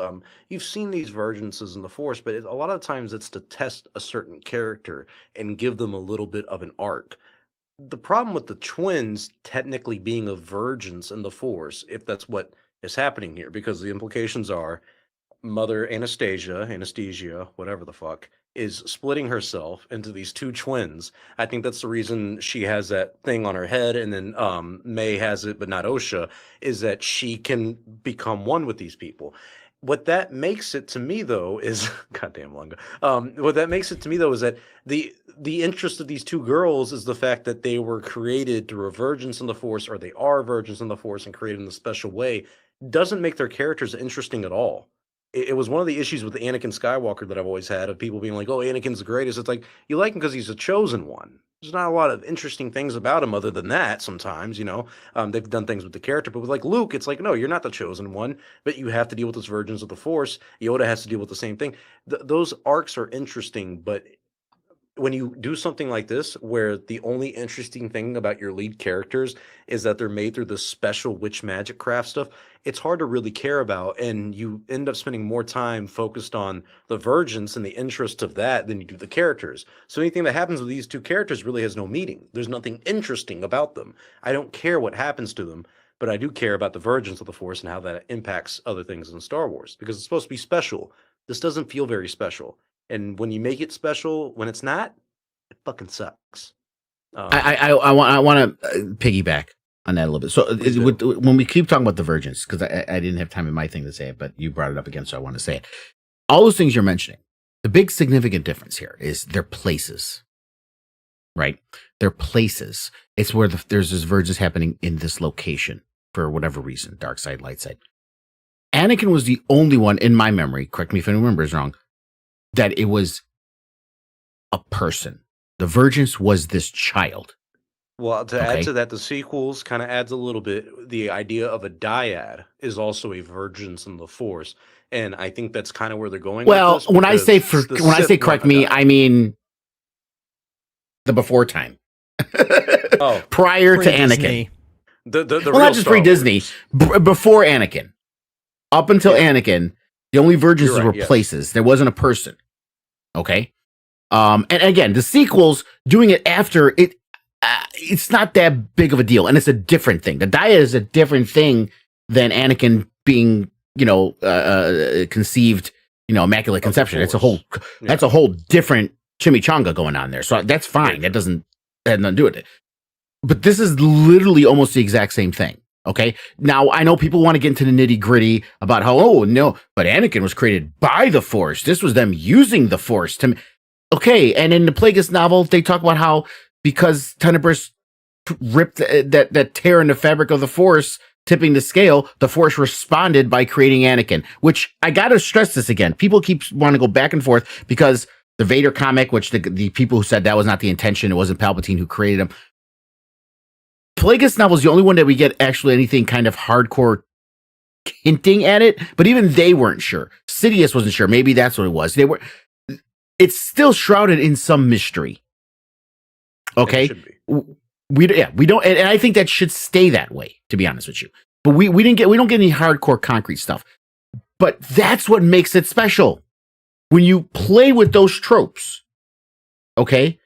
You've seen these Vergences in the Force, but a lot of times it's to test a certain character and give them a little bit of an arc. The problem with the twins technically being a Vergence in the Force, if that's what is happening here, because the implications are Mother Anastasia, whatever the fuck, is splitting herself into these two twins. I think that's the reason she has that thing on her head, and then May has it, but not Osha, is that she can become one with these people. What that makes it to me, though, is goddamn Lunga. What that makes it to me, though, is that the interest of these two girls is the fact that they were created through a Vergence in the Force, or they are Vergence in the Force and created in a special way, doesn't make their characters interesting at all. It was one of the issues with Anakin Skywalker that I've always had, of people being like, oh, Anakin's the greatest. It's like, you like him because he's a chosen one. There's not a lot of interesting things about him other than that sometimes, they've done things with the character. But with like Luke, it's like, no, you're not the chosen one, but you have to deal with this Vergence of the Force. Yoda has to deal with the same thing. Those arcs are interesting, but when you do something like this, where the only interesting thing about your lead characters is that they're made through this special witch magic craft stuff, it's hard to really care about, and you end up spending more time focused on the Vergence and the interest of that than you do the characters. So anything that happens with these two characters really has no meaning. There's nothing interesting about them. I don't care what happens to them, but I do care about the Vergence of the Force and how that impacts other things in Star Wars, because it's supposed to be special. This doesn't feel very special. And when you make it special, when it's not, it fucking sucks. I want to piggyback on that a little bit. So when we keep talking about the Vergence, because I didn't have time in my thing to say it, but you brought it up again, so I want to say it. All those things you're mentioning, the big significant difference here is their places, right? Their places. It's where there's this Vergence happening in this location for whatever reason, dark side, light side. Anakin was the only one in my memory, correct me if anyone remembers wrong, that it was a person. The Vergence was this child. Well, to add to that, the sequels kind of adds a little bit. The idea of a dyad is also a Vergence in the Force, and I think that's kind of where they're going. Well, with this, when I say correct me, I mean the before time. Prior to Anakin. The well, not just pre-Disney, before Anakin. Up until Anakin, the only Vergences were places. There wasn't a person. Okay. And again, the sequels doing it after it, it's not that big of a deal, and it's a different thing. The dyad is a different thing than Anakin being, conceived, immaculate conception. It's that's a whole different chimichanga going on there. So that's fine. That had nothing to do with it. But this is literally almost the exact same thing. Okay. Now I know people want to get into the nitty gritty about how, but Anakin was created by the Force. This was them using the Force to. Okay. And in the Plagueis novel, they talk about how because Tenebrous ripped that tear in the fabric of the Force, tipping the scale, the Force responded by creating Anakin, which I got to stress this again. People keep wanting to go back and forth because the Vader comic, which the people who said that was not the intention, it wasn't Palpatine who created him. Plagueis novel is the only one that we get actually anything kind of hardcore hinting at it, but even they weren't sure. Sidious wasn't sure. Maybe that's what it was. It's still shrouded in some mystery. Okay. We don't, and I think that should stay that way, to be honest with you. But we don't get any hardcore concrete stuff. But that's what makes it special. When you play with those tropes, okay,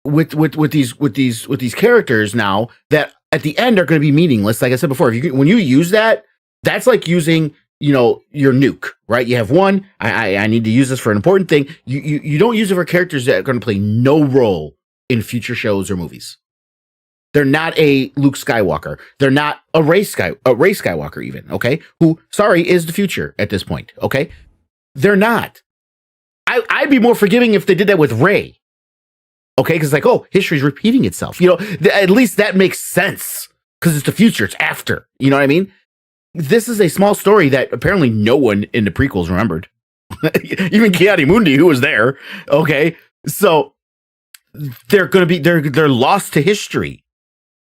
with these characters now that at the end are going to be meaningless. Like I said before, when you use that, that's like using your nuke, right? You have one. I need to use this for an important thing. You don't use it for characters that are going to play no role in future shows or movies. They're not a Luke Skywalker. They're not a Rey Skywalker even, okay? Who, sorry, is the future at this point, okay? They're not. I'd be more forgiving if they did that with Rey, okay? Because history's repeating itself. At least that makes sense because it's the future. It's after. You know what I mean? This is a small story that apparently no one in the prequels remembered. Even Ki-Adi-Mundi, who was there, okay? So they're lost to history,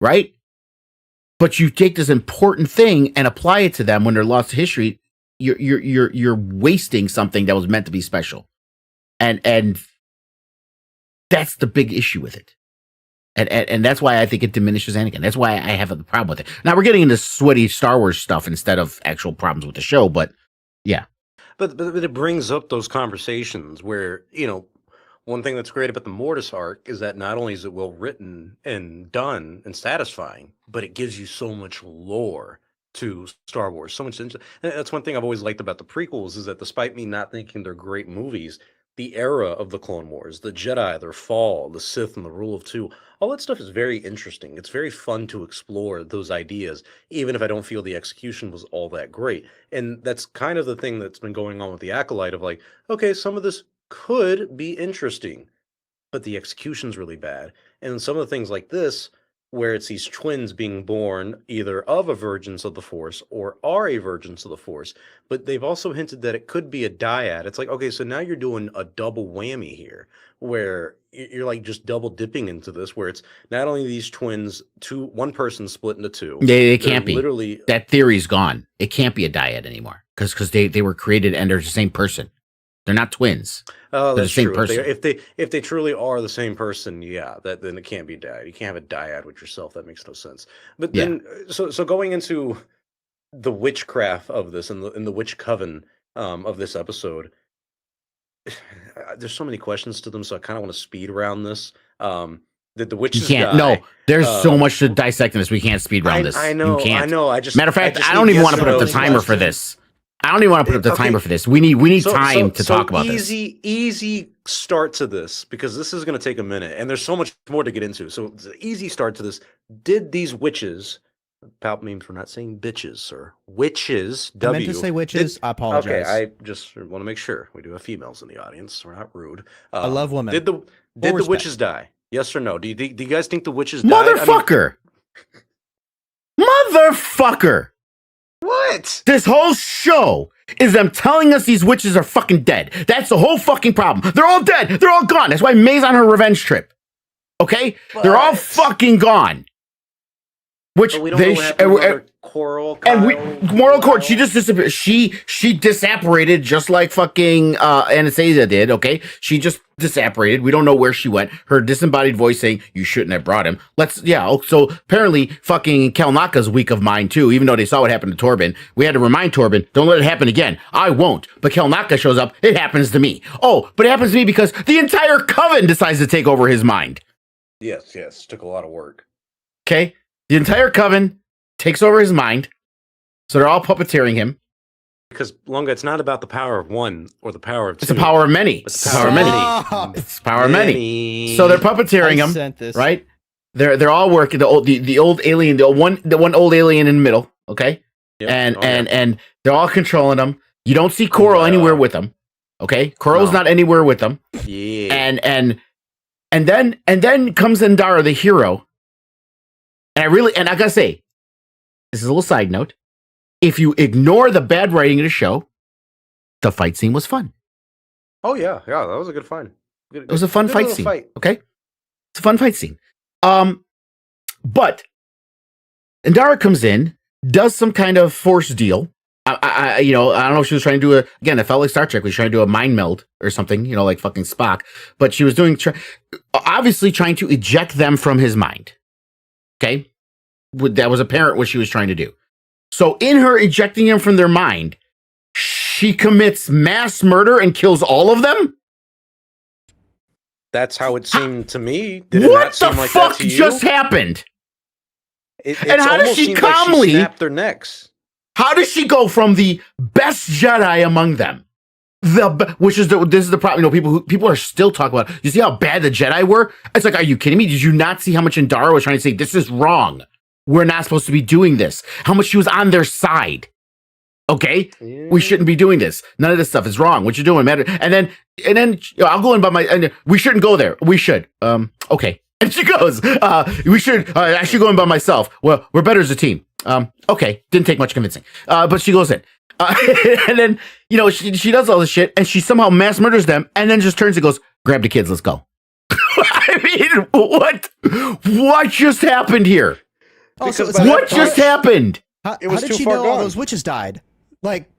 right? But you take this important thing and apply it to them when they're lost to history, you're wasting something that was meant to be special. And that's the big issue with it. And that's why I think it diminishes Anakin. That's why I have a problem with it. Now we're getting into sweaty Star Wars stuff instead of actual problems with the show, but yeah. But it brings up those conversations where, one thing that's great about the Mortis arc is that not only is it well written and done and satisfying, but it gives you so much lore to Star Wars. So much. That's one thing I've always liked about the prequels is that despite me not thinking they're great movies, the era of the Clone Wars, the Jedi, their fall, the Sith, and the Rule of Two, all that stuff is very interesting. It's very fun to explore those ideas, even if I don't feel the execution was all that great. And that's kind of the thing that's been going on with the Acolyte of okay, some of this could be interesting, but the execution's really bad. And some of the things like this, where it's these twins being born either of a Vergence of the Force or are a Vergence of the Force, but they've also hinted that it could be a dyad. It's okay, so now you're doing a double whammy here, where you're just double dipping into this, where it's not only these twins, one person split into two. They can't be. Literally, that theory's gone. It can't be a dyad anymore because they were created and they're the same person. They're not twins. Oh, They're that's the same true. person. If they truly are the same person, yeah, then it can't be dyad. You can't have a dyad with yourself. That makes no sense. But Yeah. then, so going into the witchcraft of this and the witch coven of this episode, there's so many questions to them. So I kind of want to speed around this. Did the You witches can't. die? No, there's so Uh, much to dissect in this. We can't speed round this. I know. You can't. I know. I just Matter of fact, just I don't need even want yes to or put up the no timer for questions. this. I don't even want to put up the Okay. timer for this. We need So- time to so talk about this. easy start to this because this is going to take a minute and there's so much more to get into. So it's an easy start to this. Did these witches, Palp memes, we're not saying bitches, sir. Witches, I meant to say witches. I apologize. Okay, I just want to make sure we do have females in the audience. We're not rude. I love women. Did the respect. witches die? Yes or no? Do you guys think the witches died? Motherfucker! Motherfucker! What? This whole show is them telling us these witches are fucking dead. That's the whole fucking problem. They're all dead. They're all gone. That's why May's on her revenge trip. Okay? They're all But- fucking gone. Which But we don't they know what happened to other Coral, and we Kyle, moral court, Kyle. she just disappeared. She disapparated just like fucking Anastasia did, okay? She just disapparated. We don't know where she went. Her disembodied voice saying, you shouldn't have brought him. So apparently fucking Kelnaka's weak of mind too, even though they saw what happened to Torben. We had to remind Torben, don't let it happen again. I won't. But Kelnaka shows up, it happens to me. Oh, but it happens to me because the entire Coven decides to take over his mind. Yes, took a lot of work. Okay? The entire Coven takes over his mind. So they're all puppeteering him. Because Lunga, it's not about the power of one or the power of two. It's the power of many. It's It's the power of many. Stop. It's the power of many. So they're puppeteering I him, sent this. right? They're all working. The old alien, the one old alien in the middle. Okay, Yep. and Oh, yeah. and they're all controlling them. You don't see Coral anywhere with them. Okay, Coral's No. not anywhere with them. Yeah. And then comes Endara, the hero. And I gotta say, this is a little side note. If you ignore the bad writing of the show, the fight scene was fun. Oh yeah, that was a good fight. It was a fun good fight little scene. fight. Okay, it's a fun fight scene. But Endara comes in, does some kind of force deal. I don't know if she was trying to do it felt like Star Trek. Was trying to do a mind meld or something, like fucking Spock. But she was obviously trying to eject them from his mind. Okay, that was apparent what she was trying to do. So in her ejecting them from their mind, she commits mass murder and kills all of them. That's how it seemed to me. Did it What not seem the like fuck that to you? just happened? It and how does almost she seemed like calmly- snapped their necks? How does she go from the best Jedi among them, this is the problem? People are still talking about. You see how bad the Jedi were? It's like, are you kidding me? Did you not see how much Endara was trying to say this is wrong? We're not supposed to be doing this. How much she was on their side? Okay, we shouldn't be doing this. None of this stuff is wrong. What you're doing matter. And then I'll go in by and we shouldn't go there. We should. Okay. And she goes, we should. I should go in by myself. Well, we're better as a team. Okay. Didn't take much convincing. But she goes in. And then, she does all this shit and she somehow mass murders them and then just turns and goes, grab the kids, let's go. I mean, what just happened here? Because Also, by that What just point- happened? How was did too she far know all gone. those witches died? Like,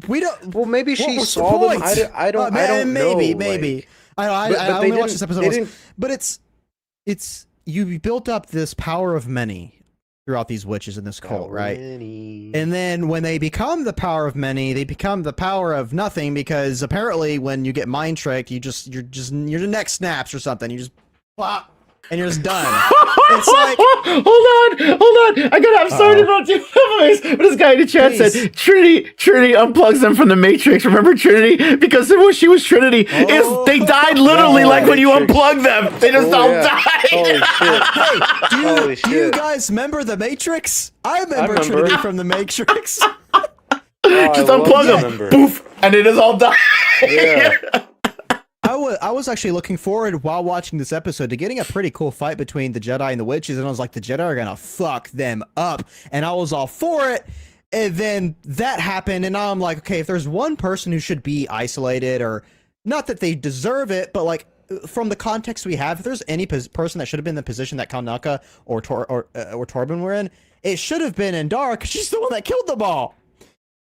we don't. Well, maybe What she was the saw them. point? I don't know. Maybe. Like, I but only they watched didn't- this episode they once. didn't- But it's you built up this power of many throughout these witches in this cult, right? And then when they become the power of many, they become the power of nothing because apparently when you get mind tricked, your neck snaps or something. You just plop, and you're just done. It's like, hold on. I'm sorry to interrupt you, but this guy in the chat Please. said Trinity unplugs them from the Matrix. Remember Trinity? Because when she was Trinity, they died literally Yeah, like when you Matrix. unplug them. They just all died. Holy shit! Holy do you shit. guys remember the Matrix? I remember remember. Trinity from the Matrix. Oh, Just I love unplug that them, number. poof, and they just all die. Yeah. I was actually looking forward while watching this episode to getting a pretty cool fight between the Jedi and the witches, and I was like, the Jedi are gonna fuck them up, and I was all for it. And then that happened, and now I'm like, okay, if there's one person who should be isolated, or not that they deserve it, but like from the context we have, if there's any person that should have been in the position that Kalnaka or Torben were in, it should have been Endara, because she's the one that killed them all.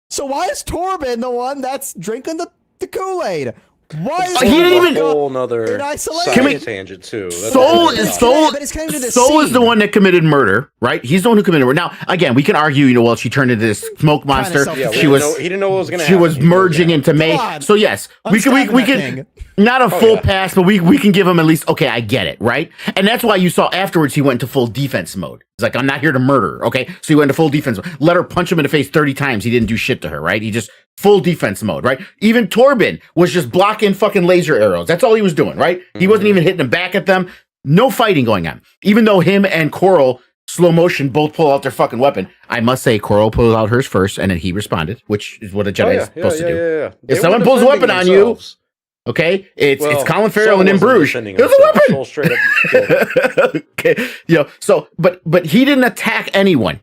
So why is Torben the one that's drinking the the Kool-Aid. Why is He didn't even- a whole nother in isolation. side tangent too. That's Soul what it is is. Soul. But it's kind of into the Soul is the scene. one that committed murder, right? He's the one who committed murder. Now, again, we can argue, well, she turned into this smoke monster. self-defense. Yeah, She was he didn't know what was going to she happen. was He didn't know merging what into May. God. So yes, I'm we stabbing that can thing. not a full yeah. pass, but we can give him at least, okay, I get it, right? And that's why you saw afterwards he went into full defense mode. He's like, I'm not here to murder, okay? So he went into full defense mode. Let her punch him in the face 30 times. He didn't do shit to her, right? He just full defense mode, right? Even Torben was just blocking fucking laser arrows. That's all he was doing, right? He wasn't even hitting them back at them. No fighting going on. Even though him and Coral slow motion both pull out their fucking weapon. I must say, Coral pulled out hers first, and then he responded, which is what a Jedi is supposed to do. Yeah. If someone pulls a weapon on you, okay, it's Colin Farrell and in Bruges. There's a weapon. Soul straight up. Okay, so but he didn't attack anyone.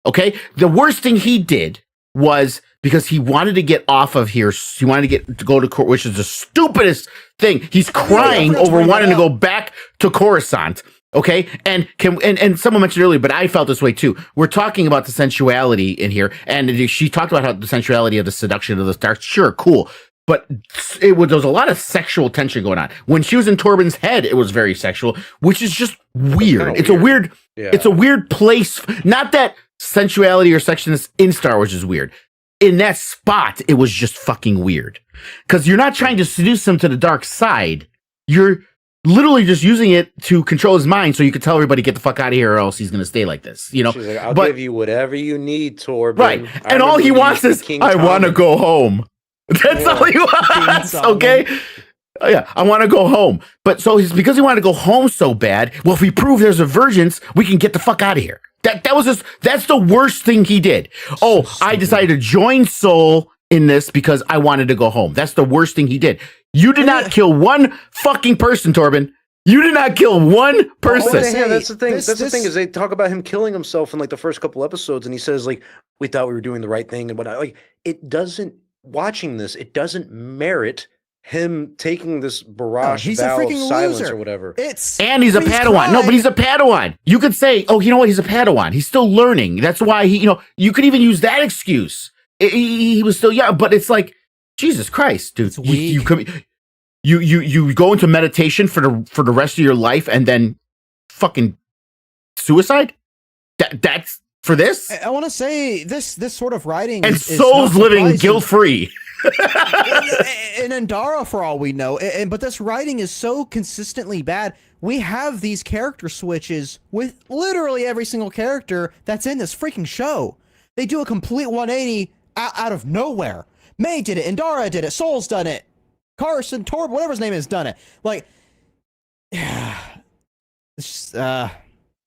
Okay, the worst thing he did was because he wanted to get off of here. He wanted to go to court, which is the stupidest thing. He's crying over wanting to go back to Coruscant. Okay, and someone mentioned earlier, but I felt this way too. We're talking about the sensuality in here, and she talked about how the sensuality of the seduction of the stars. Sure, cool. But there was a lot of sexual tension going on. When she was in Torben's head, it was very sexual, which is just weird. It's a weird place. Not that sensuality or sexiness in Star Wars is weird. In that spot, it was just fucking weird. Because you're not trying to seduce him to the dark side. You're literally just using it to control his mind so you can tell everybody, get the fuck out of here or else he's going to stay like this. You know? She's like, I'll give you whatever you need, Torben. Right. And all he wants is, I want to go home. That's all he wants, okay? Oh, yeah, I want to go home. But so because he wanted to go home so bad, well, if we prove there's a Vergence, we can get the fuck out of here. That's the worst thing he did. Oh, I decided to join Soul in this because I wanted to go home. That's the worst thing he did. You did not kill one fucking person, Torben. You did not kill one person. Yeah, that's the thing. That's the thing is they talk about him killing himself in like the first couple episodes, and he says like, we thought we were doing the right thing and whatnot. Like it doesn't. Watching this, it doesn't merit him taking this barrage vow of silence or whatever. And he's a Padawan. No, but he's a Padawan. You could say, oh, you know what? He's a Padawan. He's still learning. That's why you could even use that excuse. He was still young, but it's like, Jesus Christ, dude. You go into meditation for the rest of your life and then fucking suicide? That's for this? I want to say this sort of writing and is Soul's living guilt-free. In Endara, for all we know, but this writing is so consistently bad. We have these character switches with literally every single character that's in this freaking show. They do a complete 180 out of nowhere. May did it, Endara did it, Soul's done it, Carson, Torb, whatever his name is, done it. Like, it's just,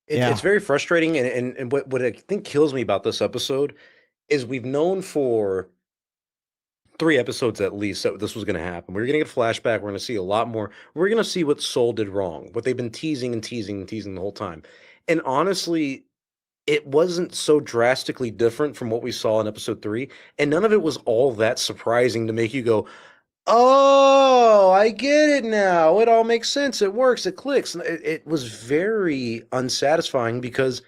It's very frustrating, and what I think kills me about this episode is we've known for 3 episodes at least that this was going to happen. We're going to get a flashback. We're going to see a lot more. We're going to see what Soul did wrong, what they've been teasing and teasing and teasing the whole time. And honestly, it wasn't so drastically different from what we saw in episode 3, and none of it was all that surprising to make you go, oh, I get it now. It all makes sense. It works. It clicks. It was very unsatisfying because,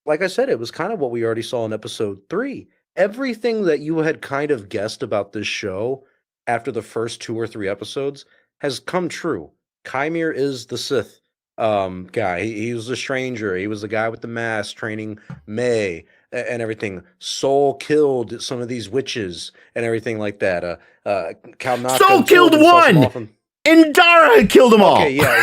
like I said, it was kind of what we already saw in episode 3. Everything that you had kind of guessed about this show after the first 2 or 3 episodes has come true. Chimere is the Sith guy. He was the stranger. He was the guy with the mask training May and everything. Soul killed some of these witches and everything like that. Soul killed one! Endara killed them all. Okay, yeah,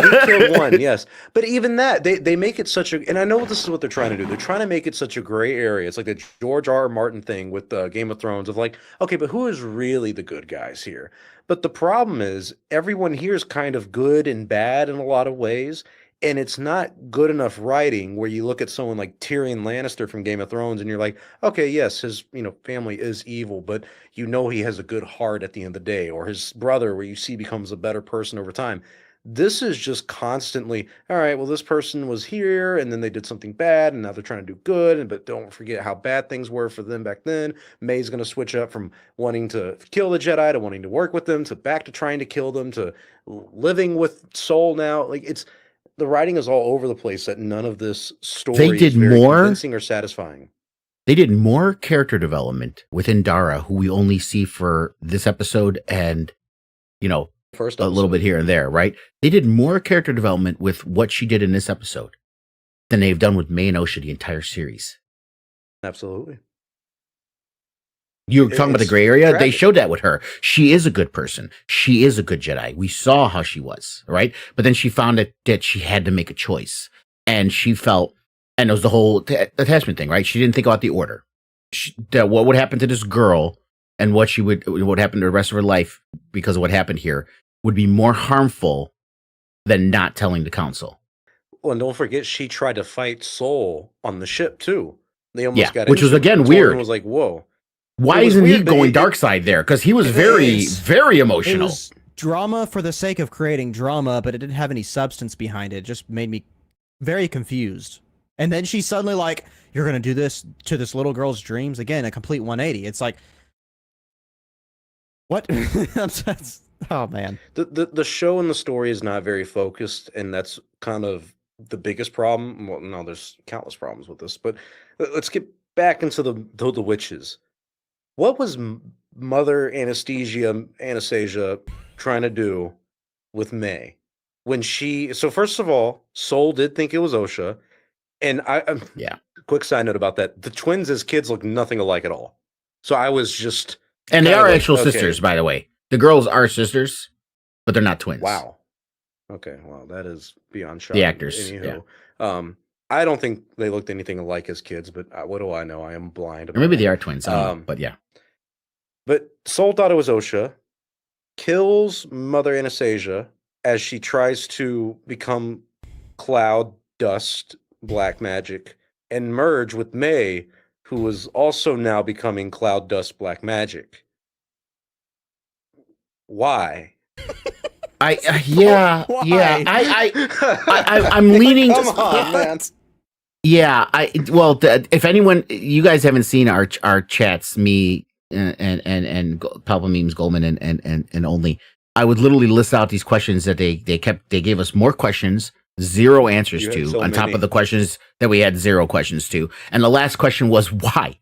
he killed one, yes. But even that, they make it such a, and I know this is what they're trying to do. They're trying to make it such a gray area. It's like the George R. R. Martin thing with Game of Thrones of like, okay, but who is really the good guys here? But the problem is everyone here is kind of good and bad in a lot of ways. And it's not good enough writing where you look at someone like Tyrion Lannister from Game of Thrones and you're like, okay, yes, his family is evil, but he has a good heart at the end of the day. Or his brother, where you see becomes a better person over time. This is just constantly, all right, well, this person was here and then they did something bad and now they're trying to do good. But don't forget how bad things were for them back then. May's going to switch up from wanting to kill the Jedi to wanting to work with them to back to trying to kill them to living with Soul now. Like the writing is all over the place that none of this story they did is very more convincing or satisfying. They did more character development within Dara, who we only see for this episode and, First a little bit here and there, right? They did more character development with what she did in this episode than they've done with May and Osha the entire series. Absolutely. You're talking about the gray area? They tragic. showed that with her. She is a good person. She is a good Jedi. We saw how she was, right? But then she found that she had to make a choice. And she felt, and it was the whole attachment thing, right? She didn't think about the order. That what would happen to this girl and what would happen to the rest of her life because of what happened here would be more harmful than not telling the council. Well, and don't forget, she tried to fight Soul on the ship too. They almost got which was into it. again Torrin weird. Was like, whoa. Why isn't he going dark side there? Because he was very, very emotional. It was drama for the sake of creating drama, but it didn't have any substance behind it. It just made me very confused. And then she's suddenly like, "You're gonna do this to this little girl's dreams again." A complete 180. It's like, what? Oh man. The show and the story is not very focused, and that's kind of the biggest problem. Well, no, there's countless problems with this, but let's get back into the witches. What was Mother Anastasia trying to do with May when she? So first of all, Soul did think it was Osha, and yeah. Quick side note about that: the twins as kids look nothing alike at all. So I was just, and they are like, actual sisters, by the way. The girls are sisters, but they're not twins. Wow. Okay, well, that is beyond shocking. The actors. Anywho, yeah. I don't think they looked anything alike as kids, but what do I know? I am blind. Or maybe they are twins, I don't know, but yeah. But Soul thought it was Osha, kills Mother Anastasia as she tries to become cloud, dust, black magic, and merge with May, who was also now becoming cloud, dust, black magic. Why? I'm leaning. Come on, man. Yeah, if anyone, you guys haven't seen our chats, me and Papa Memes Goldman and only, I would literally list out these questions that they gave us more questions, zero answers to, so on top many. of the questions that we had zero questions to, and the last question was why?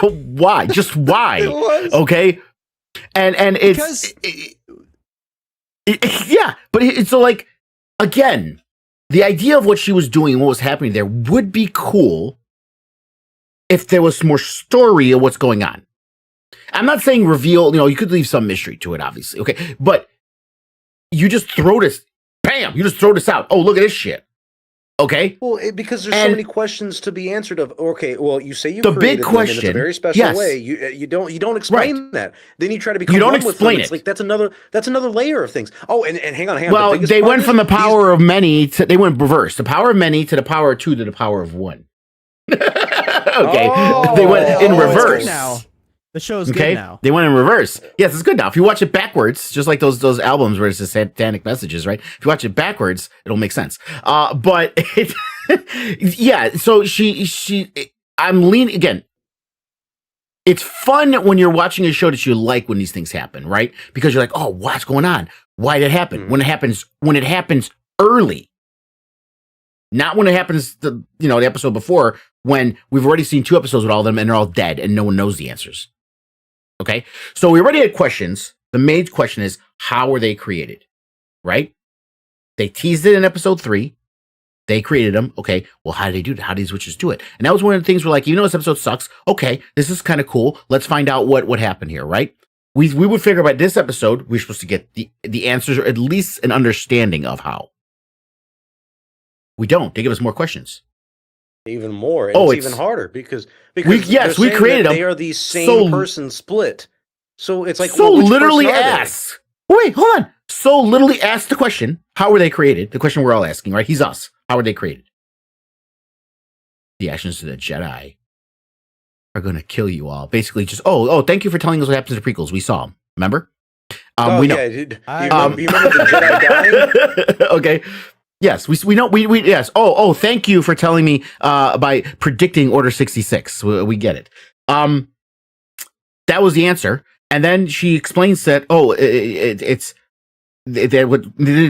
Why? Just why? It was. Okay, and it's yeah, but it's so like, again, the idea of what she was doing and what was happening there would be cool if there was more story of what's going on. I'm not saying reveal, you could leave some mystery to it, obviously, okay? But you just throw this, bam, you just throw this out. Oh, look at this shit. Okay? Well, because there's so many questions to be answered of, okay, well, you say you the created big them question, in a very special way. You don't explain that. Then you try to become you don't one with them. explain It's it. like that's another layer of things. Oh, and hang on. Well, the biggest they part went is from the power of many to, they went reverse. The power of many to the power of two to the power of one. Okay. They went in reverse. Now. The show's good now. They went in reverse. Yes, it's good now. If you watch it backwards, just like those albums where it's the satanic messages, right? If you watch it backwards, it'll make sense. But it, yeah. So I'm leaning again. It's fun when you're watching a show that you like when these things happen, right? Because you're like, oh, what's going on? Why did it happen? Mm-hmm. When it happens early, not when it happens the episode before, when we've already seen 2 episodes with all of them and they're all dead and no one knows the answers. Okay, so we already had questions. The main question is, how were they created? Right? They teased it in episode 3. They created them. Okay, well, how did they do it? How did these witches do it? And that was one of the things we're like, this episode sucks. Okay, this is kind of cool. Let's find out what happened here, right? We would figure by this episode, we're supposed to get the answers or at least an understanding of how. We don't. They give us more questions. Even more. And it's even harder because we saying created that them. they are the same person split. So it's like, so which literally person are they? ask. Wait, hold on. So literally ask the question, how were they created? The question we're all asking, right? He's us. How were they created? The actions of the Jedi are going to kill you all. Basically just, thank you for telling us what happened to the prequels. We saw them. Remember? We know. Yeah, dude. You remember the Jedi dying? Okay. Yes, we know. We yes. Thank you for telling me by predicting Order 66. We get it. That was the answer, and then she explains that.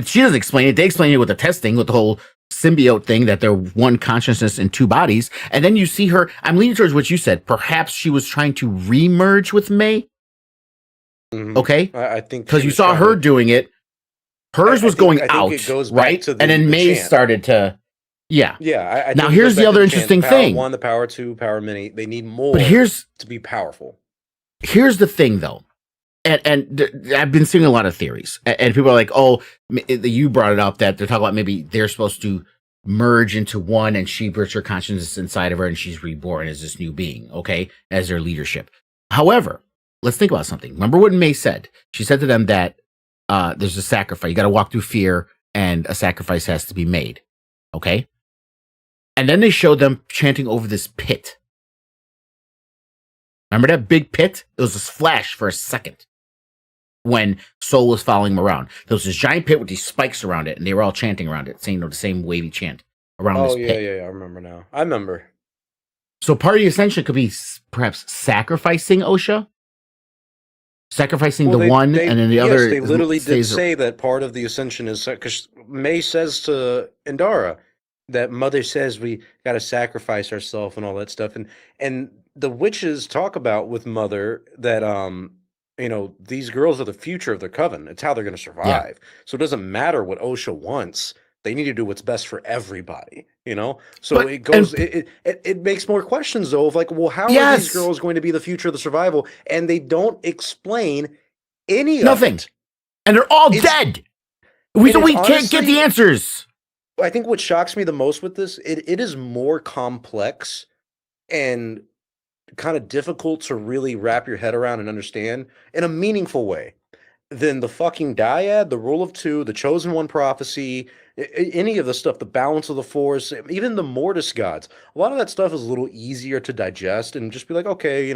She doesn't explain it. They explain it with the testing, with the whole symbiote thing that they're one consciousness in two bodies. And then you see her. I'm leaning towards what you said. Perhaps she was trying to remerge with May. Mhm. Okay. I think Because she you was saw trying her to- doing it. Hers was going I think out, it goes back right? to And then the May chant. started to, yeah. Yeah. I Now, think it here's goes the back other to chant. interesting Power thing. 1, the power 2, power many. They need more But here's to be powerful. the thing, though. And I've been seeing a lot of theories, and people are like, "Oh, you brought it up that they're talking about maybe they're supposed to merge into one, and she puts her consciousness inside of her, and she's reborn as this new being, okay, as their leadership." However, let's think about something. Remember what May said? She said to them that there's a sacrifice. You got to walk through fear, and a sacrifice has to be made, okay? And then they showed them chanting over this pit. Remember that big pit? It was this flash for a second when Soul was following him around. There was this giant pit with these spikes around it, and they were all chanting around it, saying the same wavy chant around this pit. Yeah. I remember now. I remember. So part of the ascension could be perhaps sacrificing Osha, sacrificing the one, and then the other. Yes, they literally did stays- say that part of the ascension is because May says to Indara that Mother says we got to sacrifice ourselves and all that stuff, and the witches talk about with Mother that these girls are the future of the Coven. It's how they're going to survive. So it doesn't matter what Osha wants. They need to do what's best for everybody, So But- it goes. It makes more questions though of like, well, how are these Yes. girls going to be the future of the survival? And they don't explain any Nothing. of it. And they're all It's- dead. and So it's we can't get honestly- the answers. I think what shocks me the most with this, it is more complex and kind of difficult to really wrap your head around and understand in a meaningful way than the fucking dyad, the rule of two, the chosen one prophecy, any of the stuff, the balance of the force, even the mortis gods. A lot of that stuff is a little easier to digest and just be like, okay,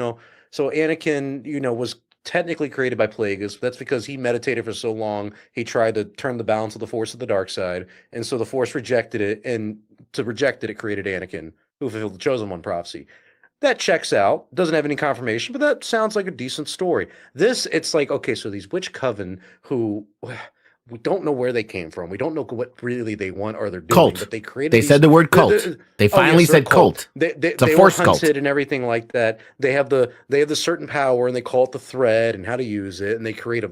so Anakin, was technically created by Plagueis. That's because he meditated for so long. He tried to turn the balance of the force to the dark side. And so the force rejected it. And to reject it, it created Anakin, who fulfilled the chosen one prophecy. That checks out. Doesn't have any confirmation, but that sounds like a decent story. This, it's like, okay, so these witch coven who we don't know where they came from. We don't know what really they want or they're doing. Cult. But they created. They said the word cult. They finally they're a said cult. They a were force cult. hunted and everything like that. They have the certain power and they call it the thread and how to use it. And they create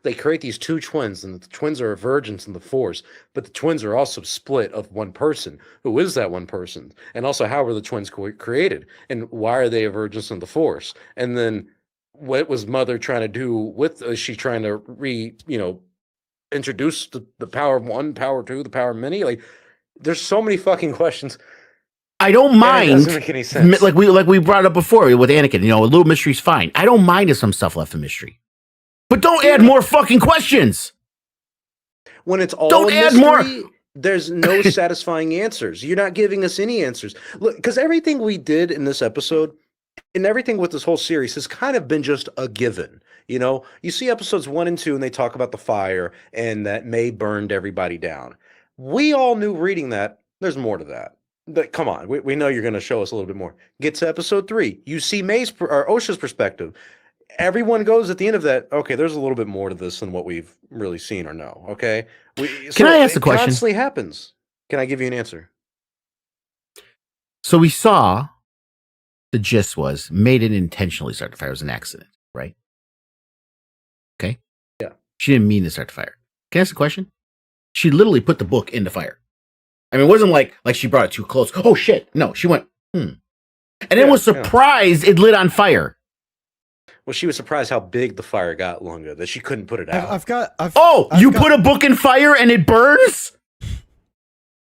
they create these two twins, and the twins are a Vergence and the Force. But the twins are also split of one person. Who is that one person? And also, how were the twins created? And why are they a Vergence and the Force? And then what was Mother trying to do with? Is she trying to introduce the power of one, power two, the power of many? Like, there's so many fucking questions. I don't And mind. it doesn't make any sense. Like we brought up before with Anakin, a little mystery's fine. I don't mind if some stuff left a mystery. But don't add more fucking questions. When it's all Don't a add mystery, more. there's no satisfying answers. You're not giving us any answers. Look, because everything we did in this episode and everything with this whole series has kind of been just a given. You see episodes 1 and 2, and they talk about the fire and that May burned everybody down. We all knew reading that there's more to that. But come on, we know you're going to show us a little bit more. Get to episode 3. You see or Osha's perspective. Everyone goes at the end of that, okay, there's a little bit more to this than what we've really seen or know, okay? Can I ask a question? It constantly happens. Can I give you an answer? So we saw the gist was May didn't intentionally start the fire. It was an accident, right? Okay. Yeah. She didn't mean to start the fire. Can I ask a question? She literally put the book in the fire. I mean, it wasn't like she brought it too close. Oh shit. No, she went, And then was surprised it lit on fire. Well, she was surprised how big the fire got longer, that she couldn't put it out. I've got Put a book in fire and it burns?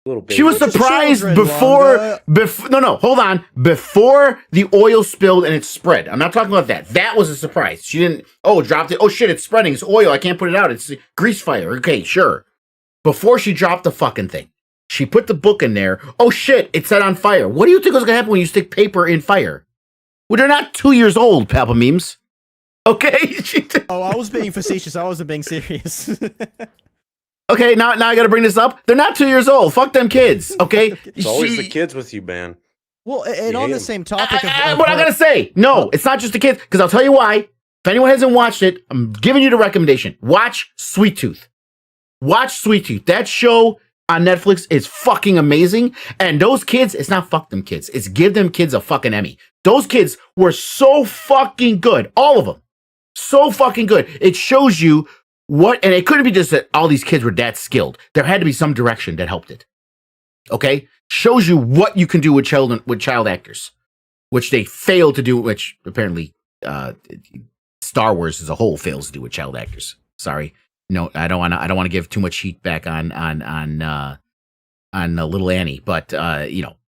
Little baby. She was What's your surprised children, before. No, hold on. Before the oil spilled and it spread. I'm not talking about that. That was a surprise. She didn't. Oh, dropped it. Oh shit! It's spreading. It's oil. I can't put it out. It's grease fire. Okay, sure. Before she dropped the fucking thing, she put the book in there. Oh shit! It set on fire. What do you think was gonna happen when you stick paper in fire? Well, they're not 2 years old, Papa Memes. Okay. Oh, I was being facetious. I wasn't being serious. Okay, now I got to bring this up. They're not 2 years old. Fuck them kids. Okay. It's always the kids with you, man. Well, and You on hate the 'em. same topic of What I gotta say, no, it's not just the kids. Because I'll tell you why. If anyone hasn't watched it, I'm giving you the recommendation. Watch Sweet Tooth. Watch Sweet Tooth. That show on Netflix is fucking amazing. And those kids, it's not fuck them kids. It's give them kids a fucking Emmy. Those kids were so fucking good. All of them. So fucking good. It shows you what, and it couldn't be just that all these kids were that skilled. There had to be some direction that helped it. Okay? Shows you what you can do with child actors, which they failed to do, which apparently Star Wars as a whole fails to do with child actors. Sorry. No, I don't want to give too much heat back on little Annie, but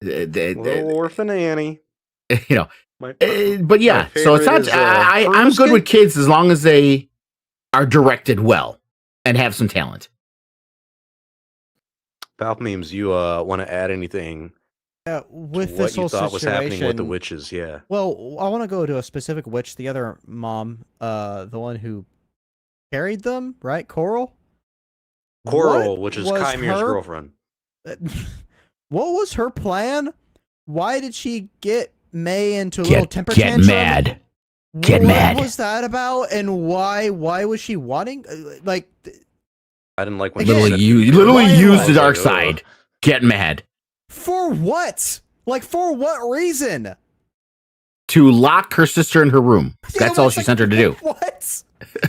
Little orphan Annie. You know, but yeah. So it's not. I'm good with kids as long as they are directed well and have some talent. Palp memes, you want to add anything? With to this what you whole thought was happening with the situation, witches? Yeah. well, I want to go to a specific witch. The other mom, the one who carried them, right? Coral, which is was Chimere's her- girlfriend. What was her plan? Why did she get May into a little temper Get tantrum? mad. Get what mad. was that about? And why was she wanting like? I didn't like when Again, she said Why- use the I dark was like, side. Get mad. For what? Like, for what reason? To lock her sister in her room. That's all she sent her to do. What?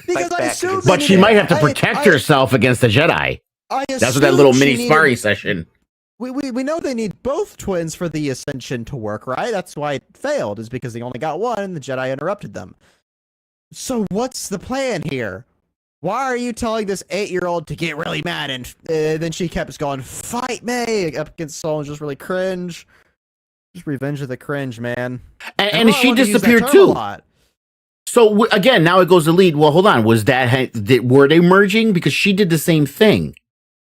Because I back assume against- But she they might needed- have to protect herself against the Jedi. That's what that assume little she mini needed- sparring session. We know they need both twins for the ascension to work, right? That's why it failed, is because they only got one and the Jedi interrupted them. So what's the plan here? Why are you telling this 8-year-old to get really mad? And then she kept going, fight May up against Soul, and just really cringe. Just Revenge of the Cringe, man. And I she wanted to use that disappeared term a too. lot. So again, now it goes to lead. Well, hold on. Was were they merging? Because she did the same thing,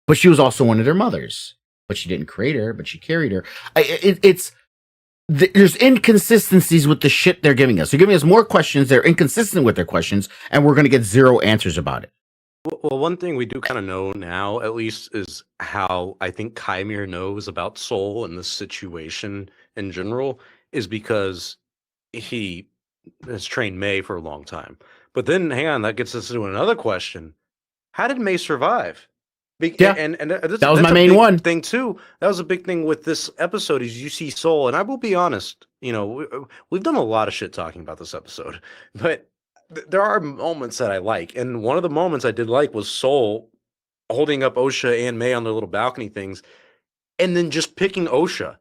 but she was also one of their mothers. But she didn't create her, but she carried her. There's inconsistencies with the shit they're giving us. They're giving us more questions. They're inconsistent with their questions, and we're going to get zero answers about it. Well, one thing we do kind of know now, at least, is how I think Chimere knows about Soul and the situation in general, is because he has trained May for a long time. But then, hang on, that gets us to another question: how did May survive? Yeah, and that was that's my a main big one. thing too. That was a big thing with this episode. Is you see Soul, and I will be honest, we've done a lot of shit talking about this episode, but there are moments that I like, and one of the moments I did like was Soul holding up Osha and May on their little balcony things, and then just picking Osha.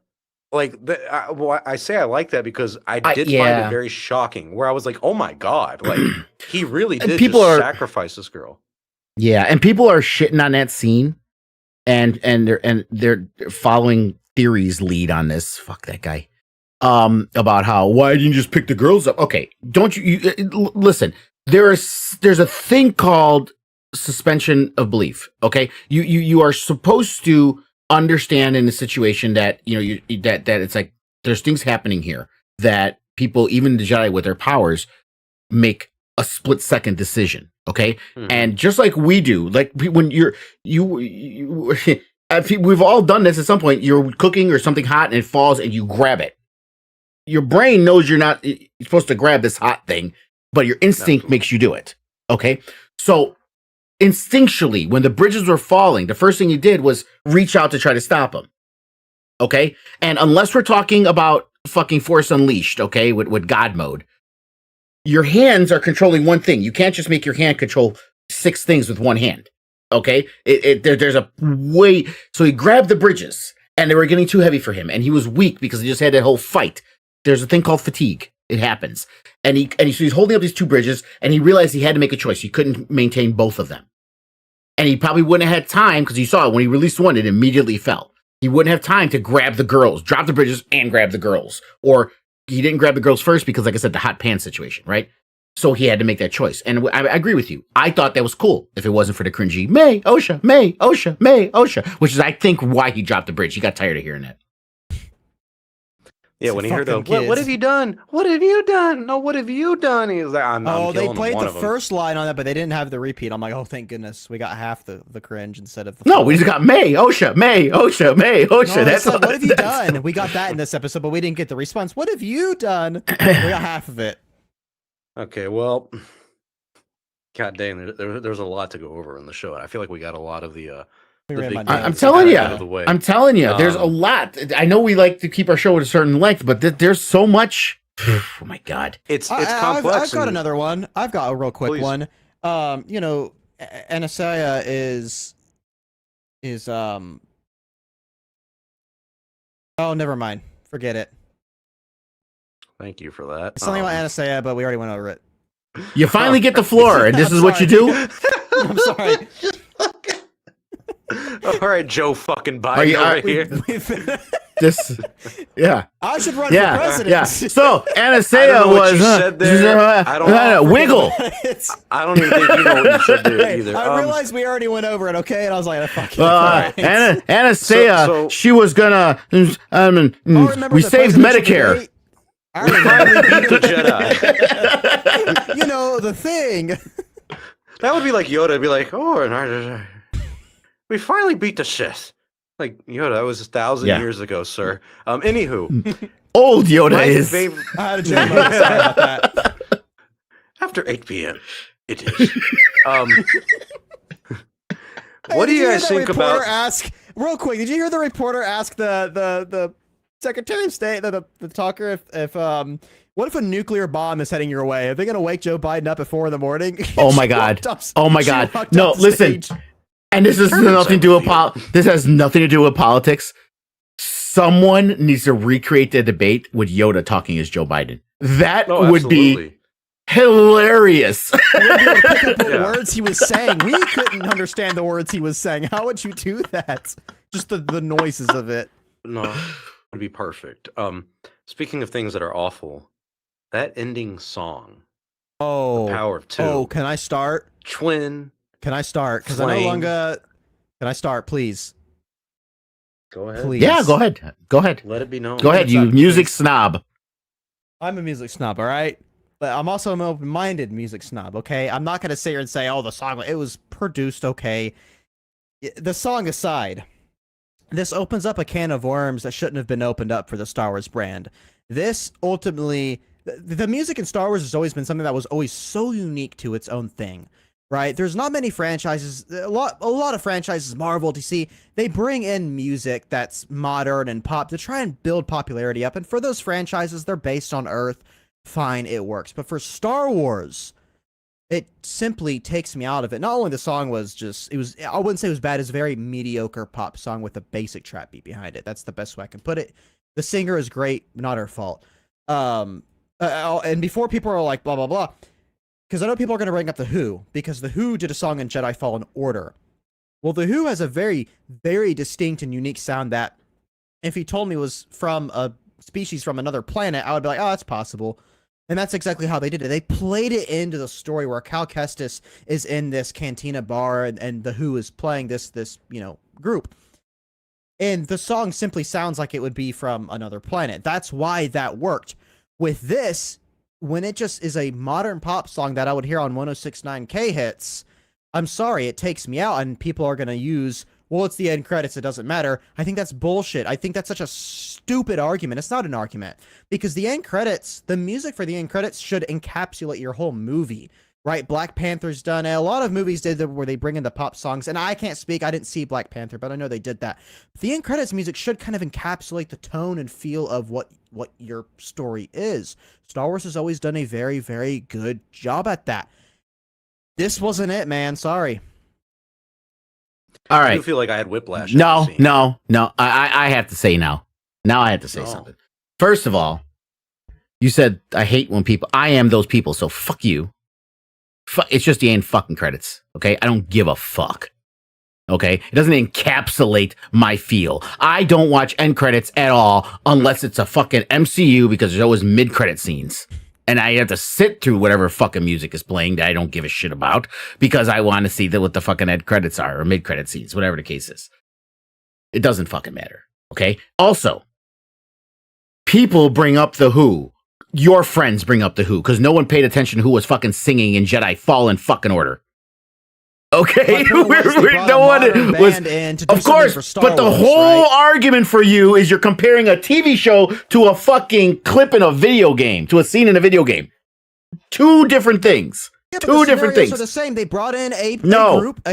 Like, I say I like that because I did find yeah. it very shocking. Where I was like, "Oh my god!" Like he really And did people just are- sacrifice this girl. Yeah, and people are shitting on that scene, and they're following theories lead on this. Fuck that guy. About how why didn't you just pick the girls up? Okay, don't you listen? There's a thing called suspension of belief. Okay, you are supposed to understand in a situation that that it's like there's things happening here that people, even the Jedi with their powers, make a split-second decision. Okay. Mhm. And just like we do, like when we've all done this at some point. You're cooking or something hot and it falls and you grab it. Your brain knows you're supposed to grab this hot thing, but your instinct makes you do it. Okay. So instinctually, when the bridges were falling, the first thing you did was reach out to try to stop them. Okay. And unless we're talking about fucking Force Unleashed, okay, with God mode, your hands are controlling one thing. You can't just make your hand control 6 things with one hand. Okay? There's a way. So he grabbed the bridges and they were getting too heavy for him. And he was weak because he just had that whole fight. There's a thing called fatigue. It happens. So he's holding up these 2 bridges and he realized he had to make a choice. He couldn't maintain both of them. And he probably wouldn't have had time, because you saw it when he released one, it immediately fell. He wouldn't have time to grab the girls, drop the bridges and grab the girls. Or he didn't grab the girls first because, like I said, the hot pan situation, right? So he had to make that choice. And I agree with you. I thought that was cool if it wasn't for the cringy May, Osha, May, Osha, May, Osha, which is, I think, why he dropped the bridge. He got tired of hearing it. Yeah, So when he fuck heard them what kids. have you done? What have you done? No, what have you done? He was like, I'm They killing played one the of them. first line on that, but they didn't have the repeat. I'm like, oh, thank goodness. We got half the cringe instead of the No, full. we just got May, Osha, May, Osha, May, Osha. No, That's it's like, all- what have you that's- done? We got that in this episode, but we didn't get the response. What have you done? We got half of it. Okay, well, god dang, there's a lot to go over in the show. I feel like we got a lot of the I'm telling you. Out of the way. I'm telling you. There's a lot. I know we like to keep our show at a certain length, but there's so much. Oh my god. It's complex. I've got another one. I've got a real quick one. You know, Anastasia is oh, never mind. Forget it. Thank you for that. It's something about Anastasia, but we already went over it. You finally get the floor, and this is what you do? I'm sorry. All right, Joe fucking Biden over here. This, yeah. I should run for president. Yeah. So Anastasia was said there. I don't wiggle. I don't even think you know what you said there either. I realized we already went over it, okay? And I was like, fuck it. Anastasia, she was gonna. We saved Medicare. I remember the Jedi. You know the thing. That would be like Yoda. Be like, oh, we finally beat the Sith. Like Yoda, that was 1,000 years ago, sir. Anywho, old Yoda is. I had a joke about that. After 8 p.m., it is. What do you guys think about? Real quick, did you hear the reporter ask the Secretary of State, the talker, if what if a nuclear bomb is heading your way? Are they gonna wake Joe Biden up at 4 in the morning? Oh my god! Oh my god! No, listen. And this has nothing to do with this has nothing to do with politics. Someone needs to recreate the debate with Yoda talking as Joe Biden. That would be hilarious. The words he was saying, we couldn't understand the words he was saying. How would you do that? Just the noises of it. No, it would be perfect. Speaking of things that are awful, that ending song. Oh, The Power of Two. Oh, can I start? Twin. Can I start? Because I no longer. Can I start, please? Go ahead. Please. Yeah, go ahead. Go ahead. Let it be known. Go ahead, you music snob. I'm a music snob, all right? But I'm also an open-minded music snob, okay? I'm not going to sit here and say, oh, the song, it was produced okay. The song aside, this opens up a can of worms that shouldn't have been opened up for the Star Wars brand. This ultimately, the music in Star Wars has always been something that was always so unique to its own thing. Right? There's not many franchises, a lot of franchises, Marvel, DC, they bring in music that's modern and pop to try and build popularity up. And for those franchises, they're based on Earth. Fine, it works. But for Star Wars, it simply takes me out of it. Not only the song was just, I wouldn't say it was bad, it's a very mediocre pop song with a basic trap beat behind it. That's the best way I can put it. The singer is great, not her fault. And before people are like, blah, blah, blah, because I know people are going to bring up The Who, because The Who did a song in Jedi Fallen Order. Well, The Who has a very, very distinct and unique sound that if he told me was from a species from another planet, I would be like, oh, that's possible. And that's exactly how they did it. They played it into the story where Cal Kestis is in this cantina bar and The Who is playing this group. And the song simply sounds like it would be from another planet. That's why that worked. With this, when it just is a modern pop song that I would hear on 106.9 K hits, I'm sorry, it takes me out, and people are going to use, well, it's the end credits, it doesn't matter. I think that's bullshit. I think that's such a stupid argument. It's not an argument, because the end credits, the music for the end credits should encapsulate your whole movie, right? Black Panther's done it. A lot of movies did that where they bring in the pop songs, and I can't speak, I didn't see Black Panther, but I know they did that. The end credits music should kind of encapsulate the tone and feel of what your story is. Star Wars has always done a very, very good job at that. This wasn't it, man. Sorry. All right. I do feel like I had whiplash. No. I have to say now. Now I have to say something. First of all, you said I hate when people. I am those people, so fuck you. It's just the end fucking credits. Okay, I don't give a fuck. Okay, it doesn't encapsulate my feel. I don't watch end credits at all unless it's a fucking MCU, because there's always mid-credit scenes. And I have to sit through whatever fucking music is playing that I don't give a shit about, because I want to see what the fucking end credits are, or mid-credit scenes, whatever the case is. It doesn't fucking matter. Okay? Also, people bring up The Who. Your friends bring up The Who, because no one paid attention who was fucking singing in Jedi Fallen fucking Order. Okay, no one was, of course, but the whole argument for you is you're comparing a TV show to a fucking clip in a video game, to a scene in a video game. Two different things. Yeah, but Two the different scenarios things. are the same. They brought in a No, group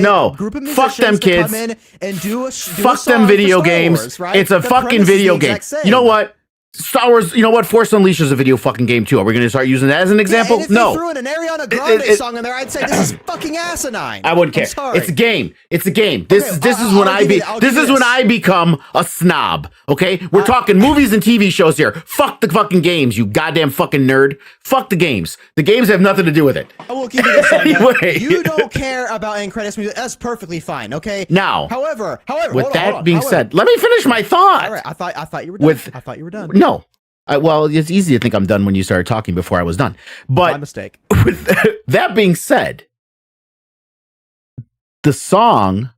of musicians fuck them to come kids. in and do a Fuck song them video for Star games. Wars, right? It's a The fucking premise is video the game. exact same. You know what? Star Wars, you know what? Force Unleashed is a video fucking game too. Are we going to start using that as an example? Yeah, and if No. they threw in an Ariana Grande song in there, I'd say this is fucking asinine. I wouldn't care. I'm sorry. It's a game. It's a game. This Okay, is when I become a snob. Okay, we're talking movies and TV shows here. Fuck the fucking games, you goddamn fucking nerd. Fuck the games. The games have nothing to do with it. I will give you this. Anyway. You don't care about end credits music. That's perfectly fine. Okay. Now, However, with hold that on. being said, let me finish my thought. All right. I thought you were done. I thought you were done. No. Well, it's easy to think I'm done when you started talking before I was done. But My mistake. with that being said, the song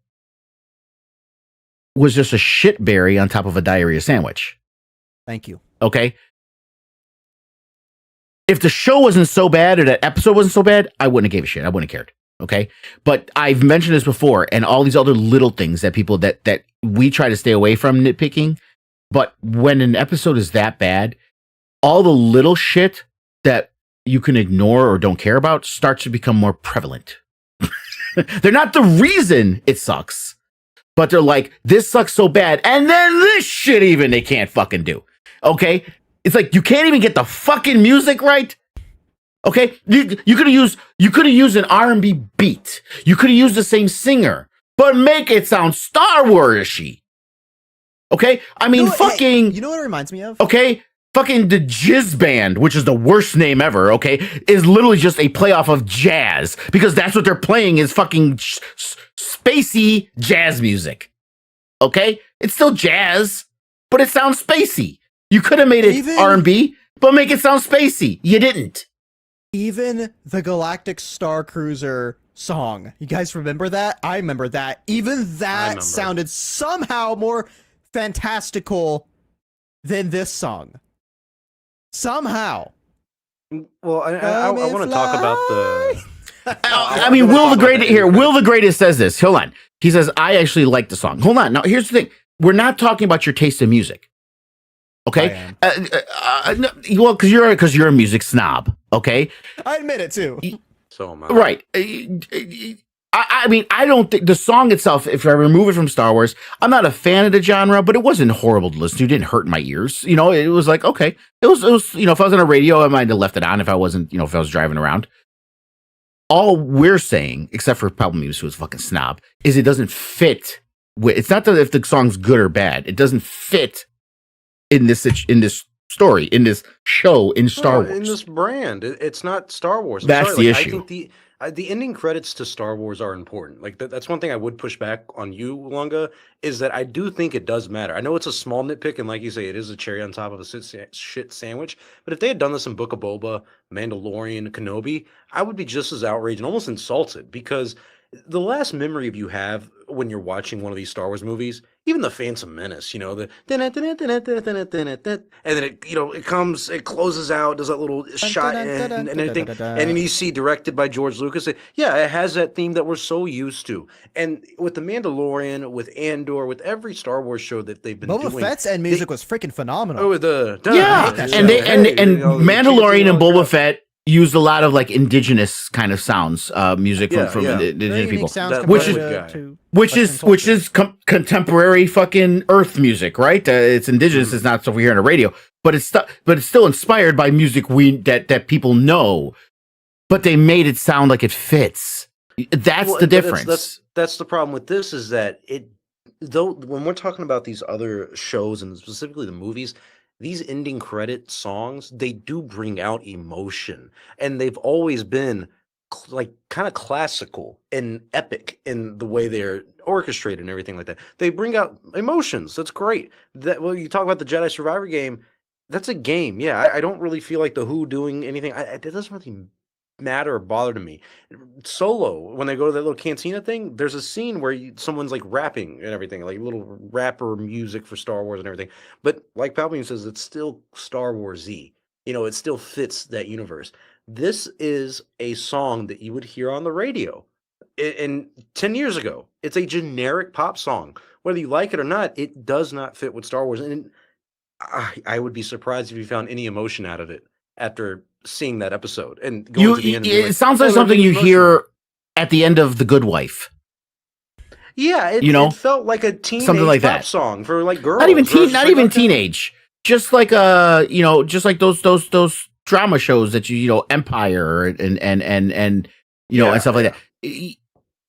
was just a shitberry on top of a diarrhea sandwich. Thank you. Okay? If the show wasn't so bad or that episode wasn't so bad, I wouldn't have gave a shit. I wouldn't have cared. Okay? But I've mentioned this before, and all these other little things that people that we try to stay away from nitpicking. But when an episode is that bad, all the little shit that you can ignore or don't care about starts to become more prevalent. They're not the reason it sucks, but they're like, this sucks so bad, and then this shit even they can't fucking do. Okay? It's like you can't even get the fucking music right. Okay? You could have used an R&B beat. You could have used the same singer, but make it sound Star Wars-y. Okay? I mean, fucking... You know what it reminds me of? Okay? Fucking the Jizz Band, which is the worst name ever, okay, is literally just a playoff of jazz, because that's what they're playing is fucking spacey jazz music. Okay? It's still jazz, but it sounds spacey. You could have made it R&B, but make it sound spacey. You didn't. Even the Galactic Star Cruiser song. You guys remember that? I remember that. Even that sounded somehow more fantastical than this song. Somehow. Well, I want to talk about the... I mean, Will the Greatest says this. Hold on. He says, I actually like the song. Hold on. Now, here's the thing. We're not talking about your taste in music. Okay? Well, because you're a music snob. Okay? I admit it, too. So am I. Right. I mean, I don't think the song itself, if I remove it from Star Wars, I'm not a fan of the genre, but it wasn't horrible to listen to. It didn't hurt my ears. You know, it was like, okay. It was, you know, if I was on a radio, I might have left it on if I wasn't, you know, if I was driving around. All we're saying, except for probably me, who was fucking snob, is it doesn't fit with, it's not that if the song's good or bad, it doesn't fit in this story, in this show, in Star Wars. In this brand. It's not Star Wars. That's the issue. I think the ending credits to Star Wars are important. Like that's one thing I would push back on you, Lunga, is that I do think it does matter. I know it's a small nitpick, and like you say, it is a cherry on top of a shit sandwich. But if they had done this in Book of Boba, Mandalorian, Kenobi, I would be just as outraged and almost insulted, because the last memory of you have when you're watching one of these Star Wars movies, even the Phantom Menace, you know, the and then it, you know, it closes out, does that little shot and everything, and then you see directed by George Lucas. Yeah, it has that theme that we're so used to. And with the Mandalorian, with Andor, with every Star Wars show that they've been doing, Boba Fett's end music was freaking phenomenal. Oh, and Mandalorian and Boba Fett used a lot of like indigenous kind of sounds, music from indigenous people, which is contemporary fucking Earth music, right? It's indigenous. It's not stuff we hear on the radio, but it's still inspired by music that people know, but they made it sound like it fits. That's the difference. That's the problem with this, is that when we're talking about these other shows and specifically the movies, these ending credit songs, they do bring out emotion, and they've always been like kind of classical and epic in the way they're orchestrated and everything like that. They bring out emotions. That's great. You talk about the Jedi Survivor game. That's a game. Yeah, I don't really feel like the Who doing anything. It doesn't really matter or bother to me. Solo, when they go to that little cantina thing, there's a scene where someone's like rapping and everything, like little rapper music for Star Wars and everything. But like Palpatine says, it's still Star Wars-y. You know, it still fits that universe. This is a song that you would hear on the radio. And 10 years ago, it's a generic pop song. Whether you like it or not, it does not fit with Star Wars. And I would be surprised if you found any emotion out of it after seeing that episode and going to the end. And being it sounds like "Oh, they're something being you emotional." hear at the end of The Good Wife. Yeah, it felt like a teenage like pop that. song for like girls. Not even where it's just like, okay. teenage. Just like just like those drama shows that you Empire and and stuff like that.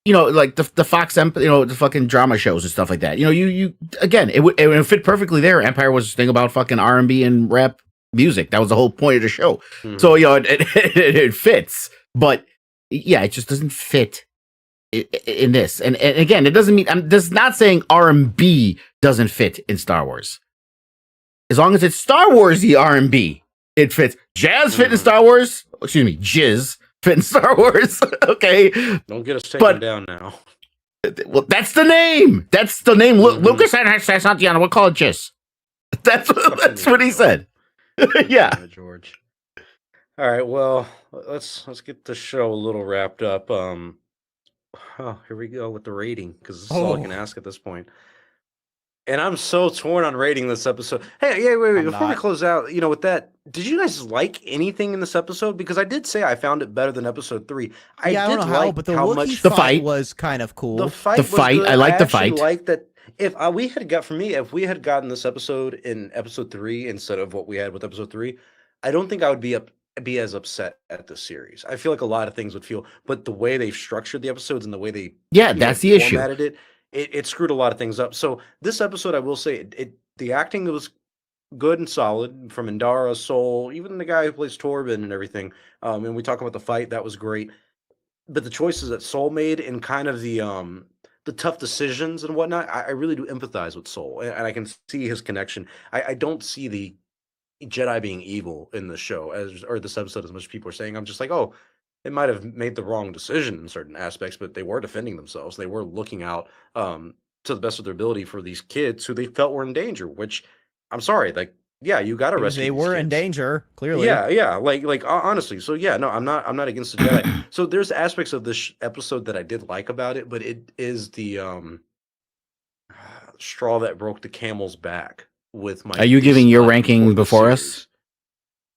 Like the Fox the fucking drama shows and stuff like that. You again, it would fit perfectly there. Empire was a thing about fucking R&B and rap music. That was the whole point of the show. Mhm. So it fits, but yeah, it just doesn't fit in this. And again, it doesn't mean I'm just not saying R&B doesn't fit in Star Wars. As long as it's Star Warsy R&B, it fits. Jazz fit in Star Wars. Excuse me, jizz fit in Star Wars. Okay, don't get us taken down now. Well, that's the name. That's the name. Lucas said something. We'll call it jizz. That's what he said. Yeah, George. All right, well, let's get the show a little wrapped up. Here we go with the rating, because this is all I can ask at this point. And I'm so torn on rating this episode. Hey, yeah, wait. Before we close out, with that, did you guys like anything in this episode? Because I did say I found it better than episode 3. I don't know how, but the Wookiee the fight fight was kind of cool. The fight was good. I like the actually fight. Like that. If we had gotten this episode in episode 3 instead of what we had with episode 3, I don't think I would be as upset at the series. I feel like a lot of things would feel, but the way they've structured the episodes and the way they that's the issue. Formatted it screwed a lot of things up. So this episode, I will say, the acting was good and solid from Indara, Soul, even the guy who plays Torben and everything. And we talk about the fight, that was great. But the choices that Soul made and kind of the tough decisions and whatnot, I really do empathize with Soul, and I can see his connection. I don't see the Jedi being evil in the show or this episode as much as people are saying. I'm just like, oh, they might have made the wrong decision in certain aspects, but they were defending themselves. They were looking out to the best of their ability for these kids who they felt were in danger. Which, I'm sorry, like, yeah, you got to rescue. They were in danger, clearly. Yeah, like honestly. So yeah, no, I'm not against the Jedi. So there's aspects of this episode that I did like about it, but it is the straw that broke the camel's back with my. Are you giving your ranking before us?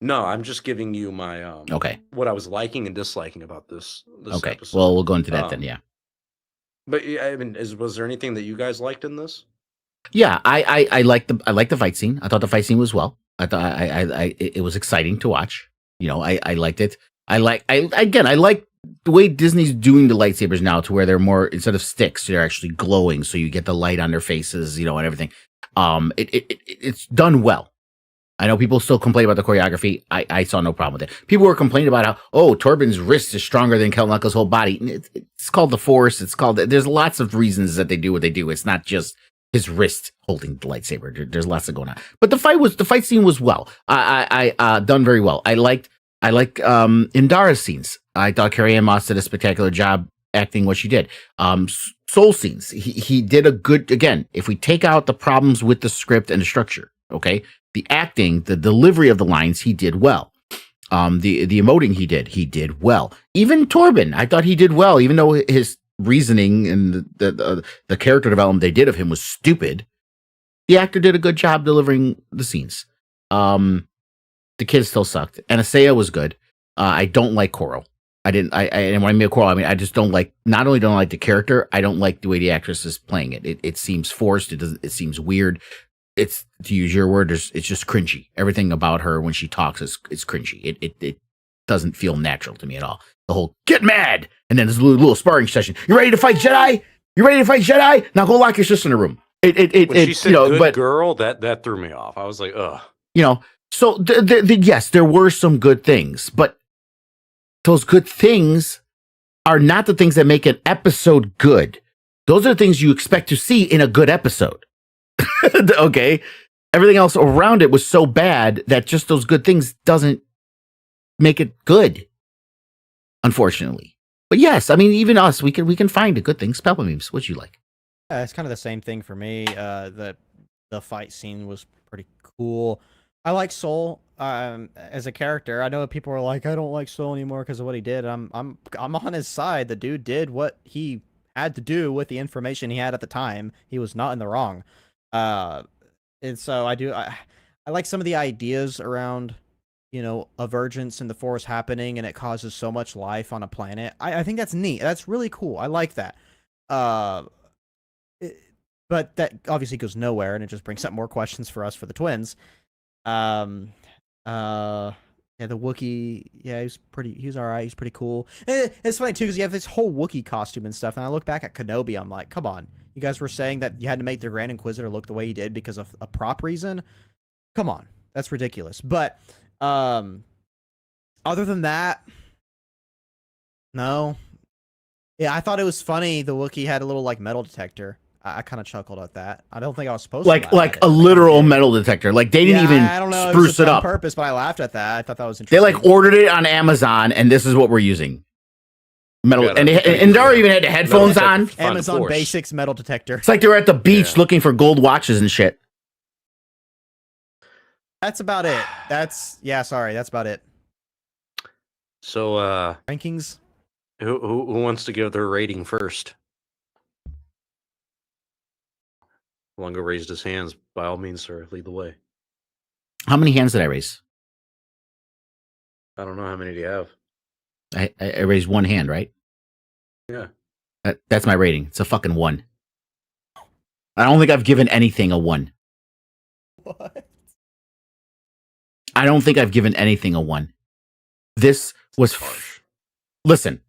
No, I'm just giving you my okay, what I was liking and disliking about this okay. episode. Well, we'll go into that then, yeah. But yeah, I mean, was there anything that you guys liked in this? Yeah, I liked the fight scene. I thought the fight scene was well. I thought it was exciting to watch. I liked it. I like the way Disney's doing the lightsabers now, to where they're more, instead of sticks, they're actually glowing, so you get the light on their faces, and everything. It's done well. I know people still complain about the choreography. I saw no problem with it. People were complaining about how, Torben's wrist is stronger than Kel Knuckles' whole body. It's called the Force. There's lots of reasons that they do what they do. It's not just his wrist holding the lightsaber. There's lots of going on. But the fight scene was well. I done very well. I like Indara's scenes. I thought Carrie Ann Moss did a spectacular job acting what she did. Soul scenes. He did a good, again, if we take out the problems with the script and the structure, okay? The acting, the delivery of the lines, he did well. The emoting he did well. Even Torben, I thought he did well, even though his reasoning and the character development they did of him was stupid. The actor did a good job delivering the scenes. The kids still sucked. Anastasia was good. I don't like Coral. And when I mean Coral, I mean I just don't like. Not only don't I like the character, I don't like the way the actress is playing it. It seems forced. It seems weird. It's, to use your word, it's just cringy. Everything about her when she talks is cringy. It doesn't feel natural to me at all. The whole get mad, and then there's a little sparring session. You ready to fight Jedi? You ready to fight Jedi? Now go lock your sister in a room. When she said good girl, that threw me off. I was like, ugh. So yes, there were some good things, but those good things are not the things that make an episode good. Those are the things you expect to see in a good episode. Okay, everything else around it was so bad that just those good things doesn't make it good, unfortunately. But yes, I mean, even us, we can find the good things. Peppa memes, what'd you like? It's kind of the same thing for me. The fight scene was pretty cool. I like Soul as a character. I know people are like, I don't like Soul anymore because of what he did. I'm on his side. The dude did what he had to do with the information he had at the time. He was not in the wrong. And so I like some of the ideas around, a Vergence in the forest happening and it causes so much life on a planet. I think that's neat. That's really cool. I like that. But that obviously goes nowhere, and it just brings up more questions for us for the twins. Yeah, the Wookiee, yeah, he's all right. He's pretty cool. It's funny too because you have this whole Wookiee costume and stuff. And I look back at Kenobi, I'm like, come on, you guys were saying that you had to make the Grand Inquisitor look the way he did because of a prop reason. Come on, that's ridiculous. But other than that, no. Yeah, I thought it was funny. The Wookiee had a little like metal detector. I kind of chuckled at that. I don't think I was supposed to laugh like at a it. literal metal detector. Like they didn't even I don't know, spruce it on up. purpose, but I laughed at that. I thought that was They interesting. like ordered it on Amazon, and this is what we're using. Metal, Gotta- and Dara even had the headphones Metal on. detector. Find Amazon force. Basics metal detector. It's like they were at the beach Yeah. looking for gold watches and shit. That's about it. That's about it. So, Rankings. who wants to give their rating first? Lungo raised his hands. By all means, sir, lead the way. How many hands did I raise? I don't know how many do you have. I raised one hand, right? Yeah. That's my rating. It's a fucking 1. I don't think I've given anything a 1. What? I don't think I've given anything a 1. This was Harsh. Listen.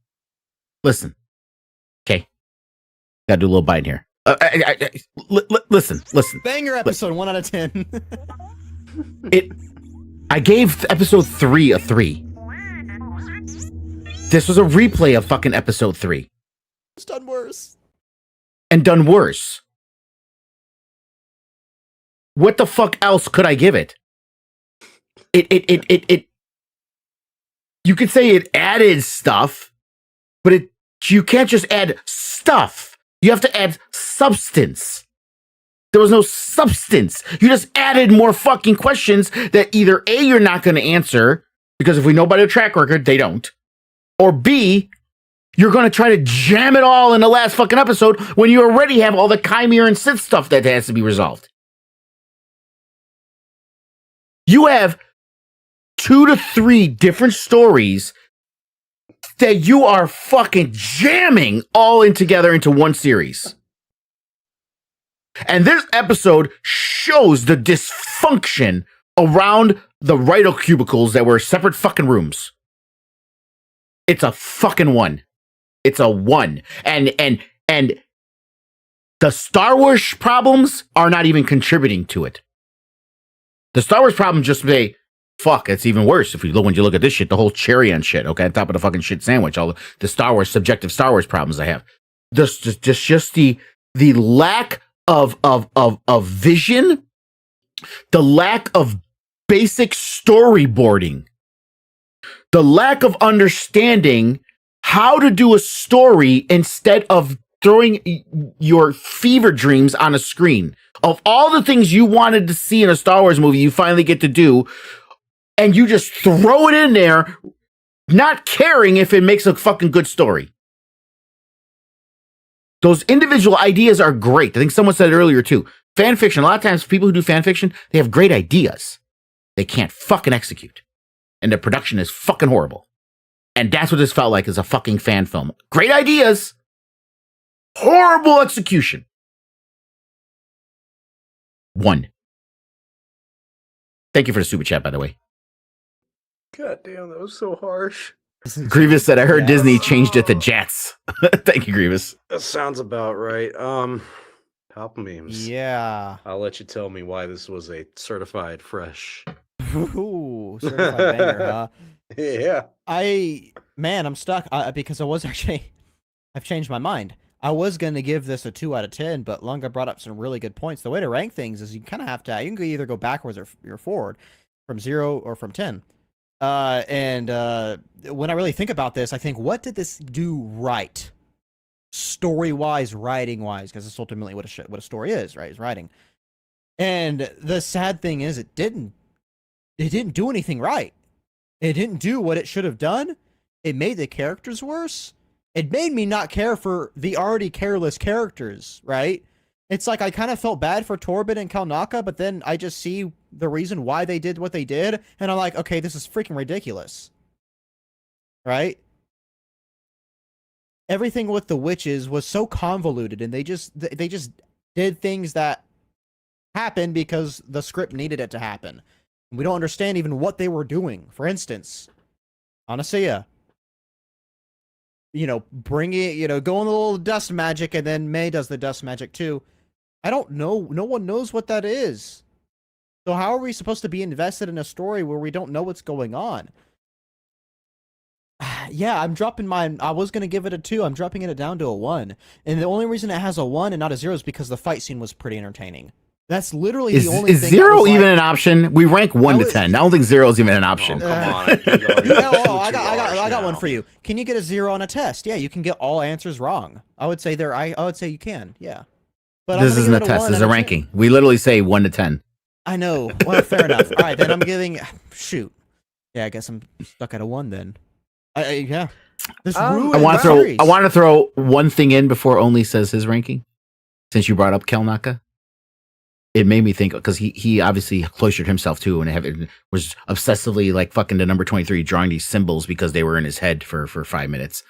Okay, gotta do a little bite here. Listen. Banger episode 1 out of 10. I gave episode 3 a 3. This was a replay of fucking episode 3 It's done worse. and done worse. What the fuck else could I give it? It you could say it added stuff, but you can't just add stuff. You have to add substance. There was no substance. You just added more fucking questions that either A, you're not going to answer, because if we know by their track record, they don't. Or B, you're going to try to jam it all in the last fucking episode when you already have all the Chimera and Sith stuff that has to be resolved. You have 2 to 3 different stories that you are fucking jamming all in together into one series. And this episode shows the dysfunction around the Rito cubicles that were separate fucking rooms. It's a fucking 1. It's a 1. And the Star Wars problems are not even contributing to it. The Star Wars problems just say, fuck, it's even worse if you look when you look at this shit, the whole cherry on shit, okay, on top of the fucking shit sandwich, all the Star Wars subjective Star Wars problems I have. Just the lack of vision, the lack of basic storyboarding, the lack of understanding how to do a story instead of throwing your fever dreams on a screen. Of all the things you wanted to see in a Star Wars movie, you finally get to do, and you just throw it in there, not caring if it makes a fucking good story. Those individual ideas are great. I think someone said it earlier too. Fan fiction, a lot of times people who do fan fiction, they have great ideas. They can't fucking execute. And the production is fucking horrible. And that's what this felt like, as a fucking fan film. Great ideas, horrible execution. 1. Thank you for the super chat, by the way. God damn, that was so harsh. Grievous said, I heard Yes. Disney changed it to Jets. Thank you, Grievous. That sounds about right. Top memes. Yeah. I'll let you tell me why this was a certified fresh. Ooh, certified banger, huh? Yeah. I'm stuck because I've changed my mind. I was going to give this a 2 out of 10, but Lunga brought up some really good points. The way to rank things is you kind of have to, you can either go backwards or forward, from 0 or from 10. When I really think about this, I think, what did this do right? Story-wise, writing-wise, because it's ultimately what a story is, right? Is writing. And the sad thing is, it didn't do anything right. It didn't do what it should have done. It made the characters worse. It made me not care for the already careless characters, right? It's like I kind of felt bad for Torben and Kalnaka, but then I just see the reason why they did what they did, and I'm like, okay, this is freaking ridiculous. Right? Everything with the witches was so convoluted, and they just did things that happened because the script needed it to happen. We don't understand even what they were doing. For instance, Anasia, bringing, going a little dust magic, and then May does the dust magic too. I don't know. No one knows what that is. So how are we supposed to be invested in a story where we don't know what's going on? Yeah, I'm dropping mine. I was going to give it a 2. I'm dropping it down to a 1. And the only reason it has a 1 and not a 0 is because the fight scene was pretty entertaining. That's literally the only thing. Is 0 even an option? We rank 1 to 10. I don't think 0 is even an option. Oh, come on. I got one for you. Can you get a 0 on a test? Yeah, you can get all answers wrong. I would say you can. Yeah. But this isn't a test. This is a ranking. We literally say 1 to 10. I know. Well, fair enough. All right, then I'm giving. Shoot. Yeah, I guess I'm stuck at a 1 then. Yeah. I want to throw one thing in before Only says his ranking. Since you brought up Kalnaka, it made me think, because he obviously cloistered himself too, and was obsessively like fucking the number 23, drawing these symbols because they were in his head for 5 minutes.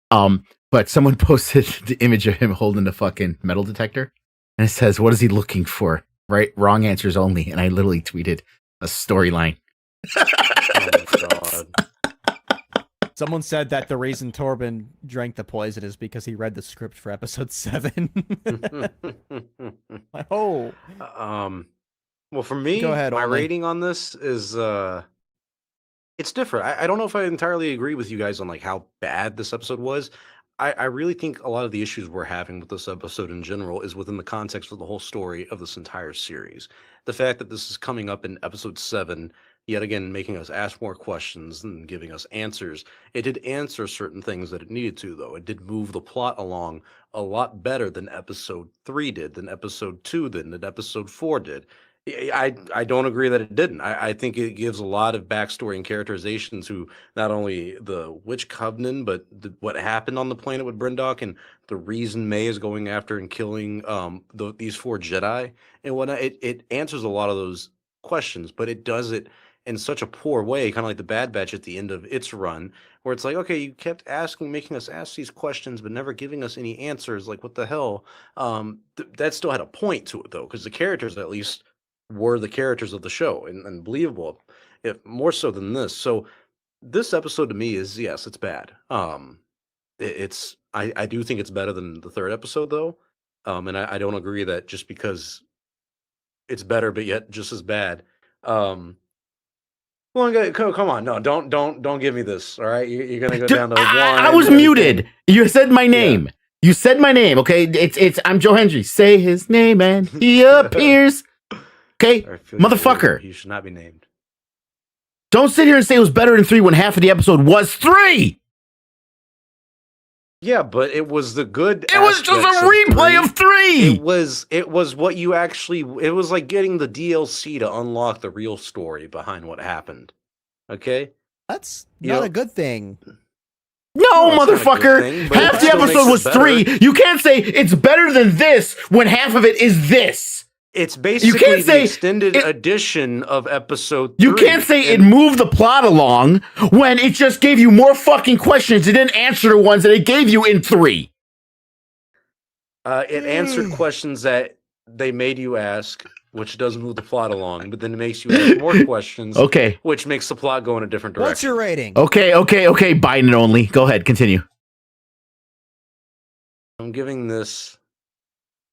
But someone posted the image of him holding the fucking metal detector, and it says, "What is he looking for?" Right? Wrong answers only. And I literally tweeted a storyline. Oh my god. Someone said that the reason Torben drank the poison is because he read the script for episode 7. Oh. Well, for me, Go ahead, my Only. rating on this is it's different. I don't know if I entirely agree with you guys on like how bad this episode was. I really think a lot of the issues we're having with this episode in general is within the context of the whole story of this entire series. The fact that this is coming up in episode 7, yet again making us ask more questions and giving us answers. It did answer certain things that it needed to, though. It did move the plot along a lot better than episode 3 did, than episode 2 did, than episode 4 did. I don't agree that it didn't. I think it gives a lot of backstory and characterization to not only the Witch Covenant, but what happened on the planet with Brindock, and the reason May is going after and killing these 4 Jedi and whatnot. It answers a lot of those questions, but it does it in such a poor way, kind of like the Bad Batch at the end of its run, where it's like, okay, you kept making us ask these questions, but never giving us any answers. Like, what the hell? That still had a point to it, though, because the characters at least were the characters of the show and believable, if more so than this. So this episode to me is, yes, it's bad. I do think it's better than the 3rd episode, though, and I don't agree that just because it's better but yet just as bad. Well, come on, no, don't give me this. All right, you're gonna go down to 1. I was muted. You said my name. Yeah. You said my name. Okay, it's I'm Joe Hendry. Say his name and he appears. Okay, motherfucker. He should not be named. Don't sit here and say it was better than 3 when half of the episode was 3. Yeah, but it was the good. It was just a replay of 3. It was what you actually. It was like getting the DLC to unlock the real story behind what happened. Okay, that's not a good thing. No, motherfucker. Half the episode was 3. You can't say it's better than this when half of it is this. It's basically the extended edition of episode 3. You can't say it moved the plot along when it just gave you more fucking questions. It didn't answer the ones that it gave you in 3. It answered questions that they made you ask, which does move the plot along, but then it makes you ask more questions, okay, which makes the plot go in a different direction. What's your rating? Okay, Biden only. Go ahead, continue. I'm giving this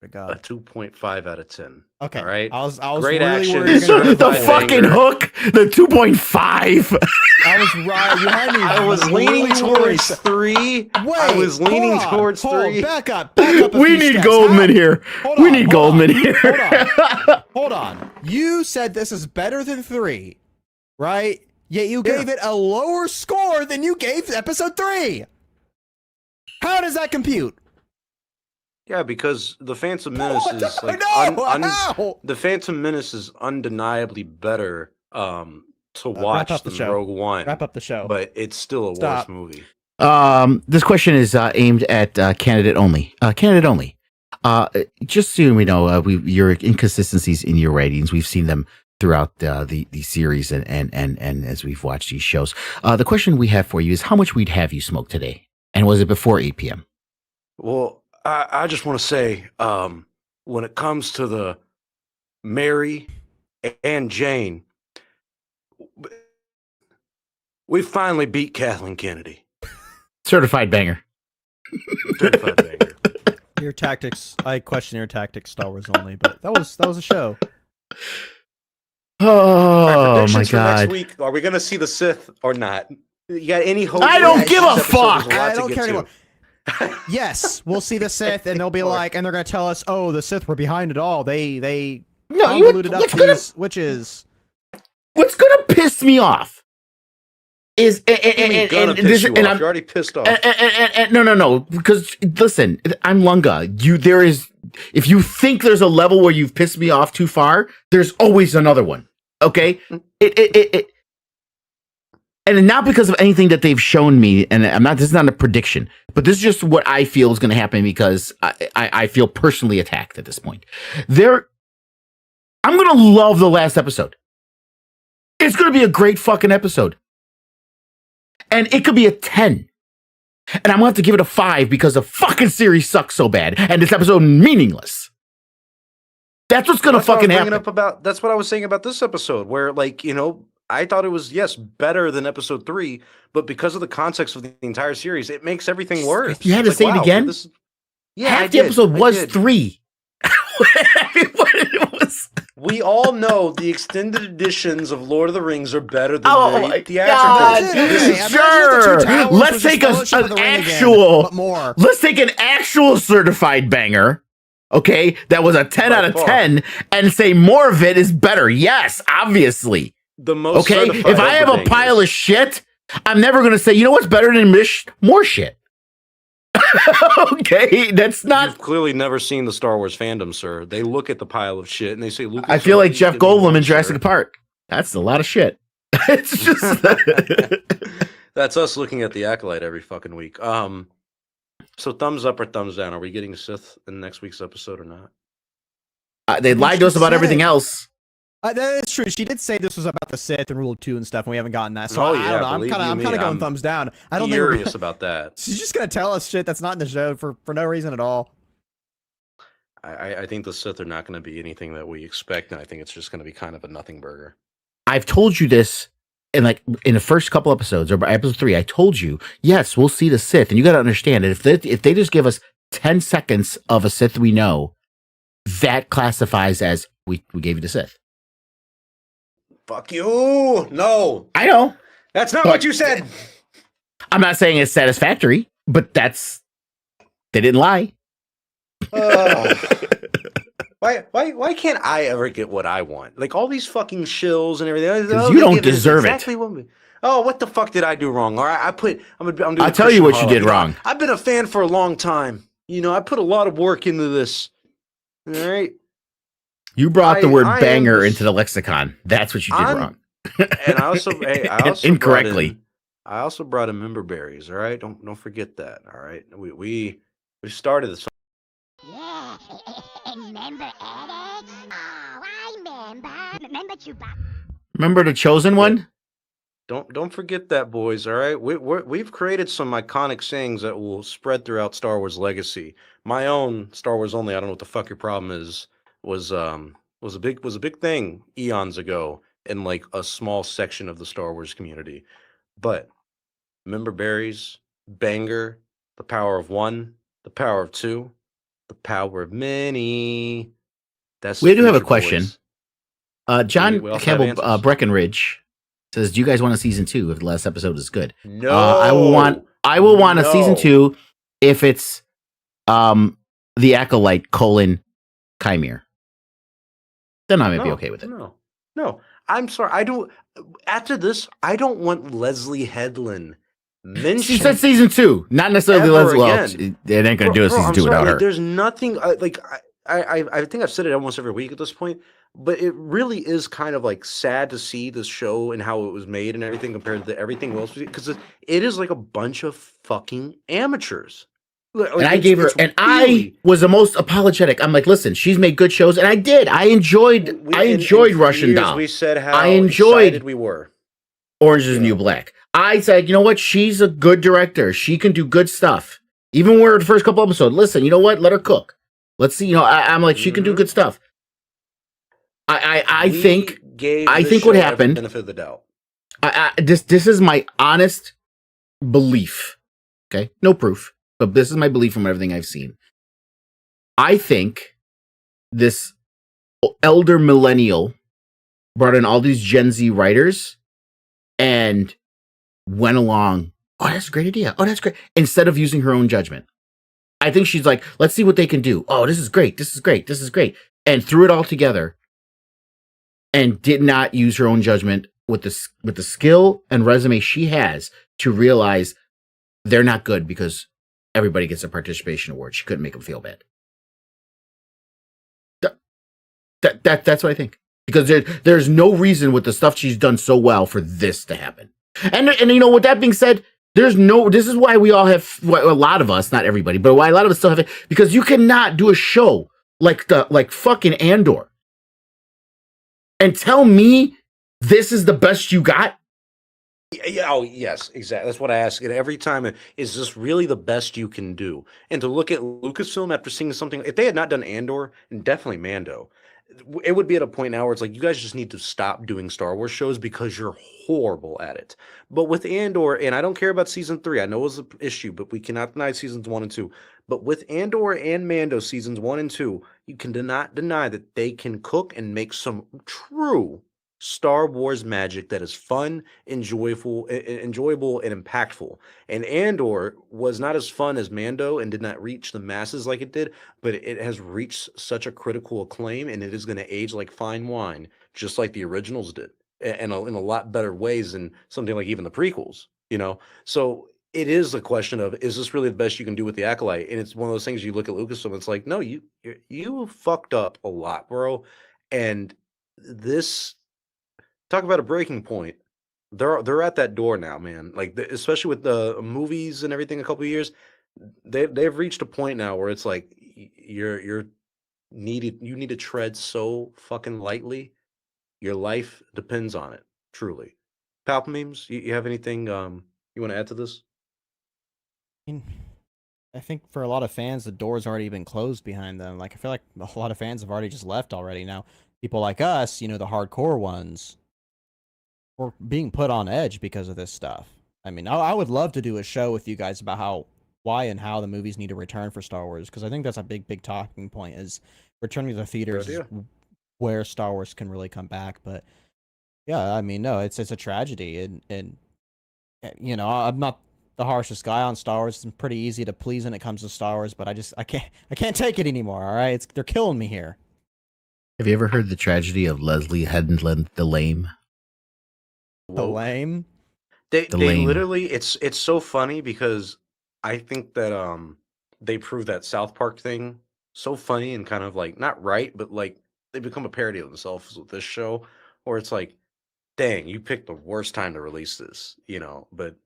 a 2.5 out of 10. Okay. All right. I was great really action. The fucking hook. The 2.5. I was right. You had me. I was leaning towards 3. Wait. I was leaning towards 3. Back up. We need Goldman here. We need Goldman here. Hold on. You said this is better than 3, right? Yet you gave it a lower score than you gave episode 3. How does that compute? Yeah, because the Phantom Menace is like the Phantom Menace is undeniably better to watch than Rogue One. Wrap up the show. But it's still a worse movie. This question is aimed at candidate only. Candidate only. Just so we know, your inconsistencies in your ratings, we've seen them throughout the series and as we've watched these shows. The question we have for you is, how much weed have you smoked today? And was it before 8 p.m.? Well, I just want to say, when it comes to the Mary and Jane, we finally beat Kathleen Kennedy. Certified banger. Certified banger. Your tactics, I question your tactics, Star Wars only, but that was a show. Oh my god! Next week, are we going to see the Sith or not? You got any hope? I don't give a fuck. I don't care anymore. Yes, we'll see the Sith, and they'll be like, and they're going to tell us, "Oh, the Sith were behind it all. They convoluted up these witches." What's going to piss me off is you're already pissed off. No, because listen, I'm Lunga. If you think there's a level where you've pissed me off too far, there's always another one. Okay, and not because of anything that they've shown me, and this is not a prediction, but this is just what I feel is going to happen because I feel personally attacked at this point. I'm going to love the last episode. It's going to be a great fucking episode. And it could be a 10. And I'm going to have to give it a 5 because the fucking series sucks so bad. And this episode meaningless. That's what's going to fucking happen. That's what I was saying about this episode, where, like, I thought it was, yes, better than episode 3, but because of the context of the entire series, it makes everything worse. You had to say it again? Half the episode was 3. We all know the extended editions of Lord of the Rings are better than the theatrical. Sure. Let's take an actual certified banger. Okay, that was a 10 out of 10, and say more of it is better. Yes, obviously. The most okay. If I have a pile of shit, I'm never going to say, you know what's better than more shit. Okay, that's not. You've clearly never seen the Star Wars fandom, sir. They look at the pile of shit and they say, "Lucas." I feel like Jeff Goldblum in Jurassic Park. That's a lot of shit. It's just that's us looking at the Acolyte every fucking week. So thumbs up or thumbs down? Are we getting Sith in next week's episode or not? They lied to us about everything else. That is true. She did say this was about the Sith and Rule of 2 and stuff, and we haven't gotten that. So I don't know. I'm kind of going thumbs down. I don't curious about that. She's just gonna tell us shit that's not in the show for no reason at all. I think the Sith are not going to be anything that we expect, and I think it's just going to be kind of a nothing burger. I've told you this in the first couple episodes, or by episode 3. I told you, yes, we'll see the Sith, and you got to understand that if they just give us 10 seconds of a Sith we know, that classifies as we gave you the Sith. Fuck you! No, I know that's not what you said. I'm not saying it's satisfactory, but they didn't lie. Why can't I ever get what I want? Like all these fucking shills and everything. You don't deserve exactly it. What the fuck did I do wrong? All right, I'll tell you what you did wrong. I've been a fan for a long time. I put a lot of work into this. All right. You brought the word banger into the lexicon. That's what you did wrong. And I also incorrectly. I also brought in member berries. All right, don't forget that. All right, we started this. Yeah, remember Alex? Oh, I remember. Remember Chewbacca? Remember the chosen one? Don't forget that, boys. All right, we've created some iconic sayings that will spread throughout Star Wars legacy. My own Star Wars only. I don't know what the fuck your problem is. Was a big thing eons ago in like a small section of the Star Wars community. But member berries, banger, the power of one, the power of two, the power of many. We do have a question. John Campbell Breckenridge says, "Do you guys want a season 2 if the last episode is good?" No, I will want a season 2 if it's the Acolyte : Chimere. Then I might be okay with it. No, I'm sorry. After this, I don't want Leslie Headland mentioned. She said season 2, not necessarily Leslie. Well, it ain't gonna do a season 2 without her. There's nothing I think I've said it almost every week at this point, but it really is kind of like sad to see this show and how it was made and everything compared to everything else, because it is like a bunch of fucking amateurs. And I gave her, and I was the most apologetic. I'm like, listen, she's made good shows, and I did. I enjoyed for Russian years Doll. We said how I enjoyed excited we were. Orange is the New Black. I said, you know what? She's a good director. She can do good stuff. Even where the first couple episodes, listen, you know what? Let her cook. Let's see. You know, I'm like, she can do good stuff. I think what happened. Benefit of the doubt. This is my honest belief. Okay, no proof, but this is my belief from everything I've seen. I think this elder millennial brought in all these Gen Z writers and went along. Oh, that's a great idea. Oh, that's great. Instead of using her own judgment, I think she's like, let's see what they can do. Oh, this is great. This is great. This is great. And threw it all together and did not use her own judgment with the skill and resume she has to realize they're not good because everybody gets a participation award. She couldn't make them feel bad. That's what I think. Because there's no reason with the stuff she's done so well for this to happen. And you know, with that being said, this is why we all have, a lot of us, not everybody, but why a lot of us still have it, because you cannot do a show like fucking Andor and tell me this is the best you got. Yeah, oh, yes, exactly. That's what I ask it every time. Is this really the best you can do? And to look at Lucasfilm after seeing something, if they had not done Andor, and definitely Mando, it would be at a point now where it's like, you guys just need to stop doing Star Wars shows because you're horrible at it. But with Andor, and I don't care about season 3, I know it was an issue, but we cannot deny seasons 1 and 2. But with Andor and Mando seasons 1 and 2, you can not deny that they can cook and make some true Star Wars magic that is fun, enjoyable, and impactful. And Andor was not as fun as Mando and did not reach the masses like it did, but it has reached such a critical acclaim, and it is going to age like fine wine, just like the originals did, and in a lot better ways than something like even the prequels, you know? So it is a question of, is this really the best you can do with the Acolyte? And it's one of those things you look at Lucasfilm, it's like, no, you fucked up a lot, bro. And this... Talk about a breaking point. They're at that door now, man. Like especially with the movies and everything, a couple of years, they've reached a point now where it's like you need to tread so fucking lightly. Your life depends on it, truly. Palp memes, you have anything you want to add to this? I think for a lot of fans, the door's already been closed behind them. Like I feel like a lot of fans have already just left already. Now people like us, you know, the hardcore ones, we're being put on edge because of this stuff. I mean, I would love to do a show with you guys about why and how the movies need to return for Star Wars, because I think that's a big talking point, is returning to the theaters is where Star Wars can really come back. But yeah, I mean, no, it's a tragedy, and you know, I'm not the harshest guy on Star Wars. It's pretty easy to please when it comes to Star Wars, but I can't take it anymore. All right, they're killing me here. Have you ever heard the tragedy of Leslie Headland the Lame? The lame. They literally, it's so funny because I think that they prove that South Park thing so funny and kind of like not right, but like they become a parody of themselves with this show, where it's like, dang, you picked the worst time to release this, you know. But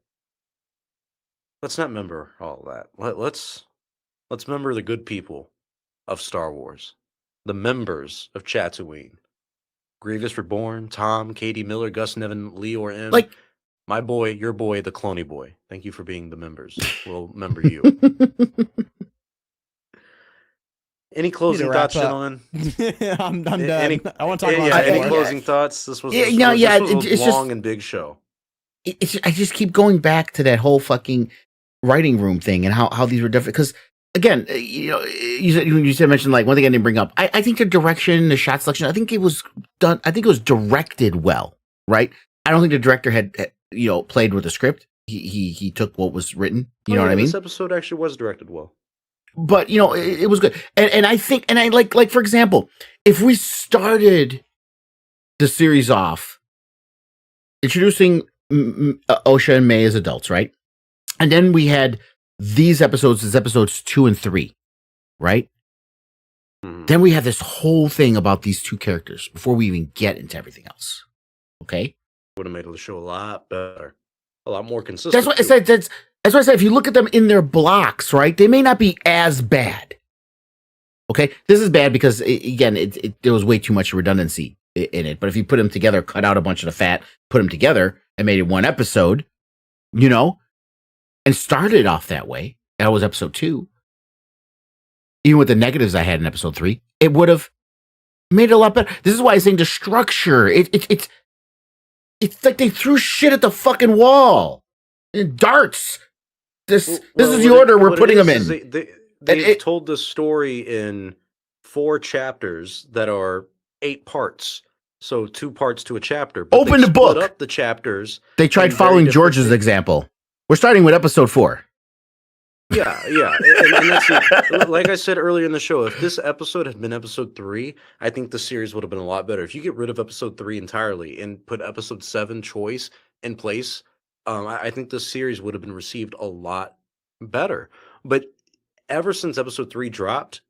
let's not remember all of that. Let's remember the good people of Star Wars, the members of Chatooine. Grievous Reborn, Tom, Katie Miller, Gus Nevin, Leor M. Like my boy, your boy, the Cloney boy. Thank you for being the members. We'll remember you. Any closing thoughts, gentlemen? I'm done. I want to talk about any closing thoughts? This was a long and big show. I just keep going back to that whole fucking writing room thing and how these were different. Because again, you know, you mentioned like one thing I didn't bring up. I think the direction, the shot selection, I think it was done. I think it was directed well, right? I don't think the director had played with the script. He took what was written. You know what I mean? This episode actually was directed well. But you know, it was good. And I think, and I like for example, if we started the series off introducing Osha and May as adults, right? And then we had these episodes as episodes 2 and 3, right? Mm-hmm. Then we have this whole thing about these two characters before we even get into everything else. Okay? Would have made the show a lot better, a lot more consistent. That's what I said. That's why I say if you look at them in their blocks, right, they may not be as bad. Okay, this is bad because again, there was way too much redundancy in it. But if you put them together, cut out a bunch of the fat, put them together, and made it one episode, you know, and started off that way. That was episode 2. Even with the negatives I had in episode 3, it would have made it a lot better. This is why I'm saying the structure. It's like they threw shit at the fucking wall. Darts. This is the order we're putting them in. They've told the story in 4 chapters that are 8 parts. So 2 parts to a chapter. But Open the book. Up the chapters. They tried following George's example. We're starting with episode 4. Yeah. And that's like I said earlier in the show, if this episode had been episode 3, I think the series would have been a lot better. If you get rid of episode 3 entirely and put episode 7 choice in place, I think the series would have been received a lot better. But ever since episode 3 dropped,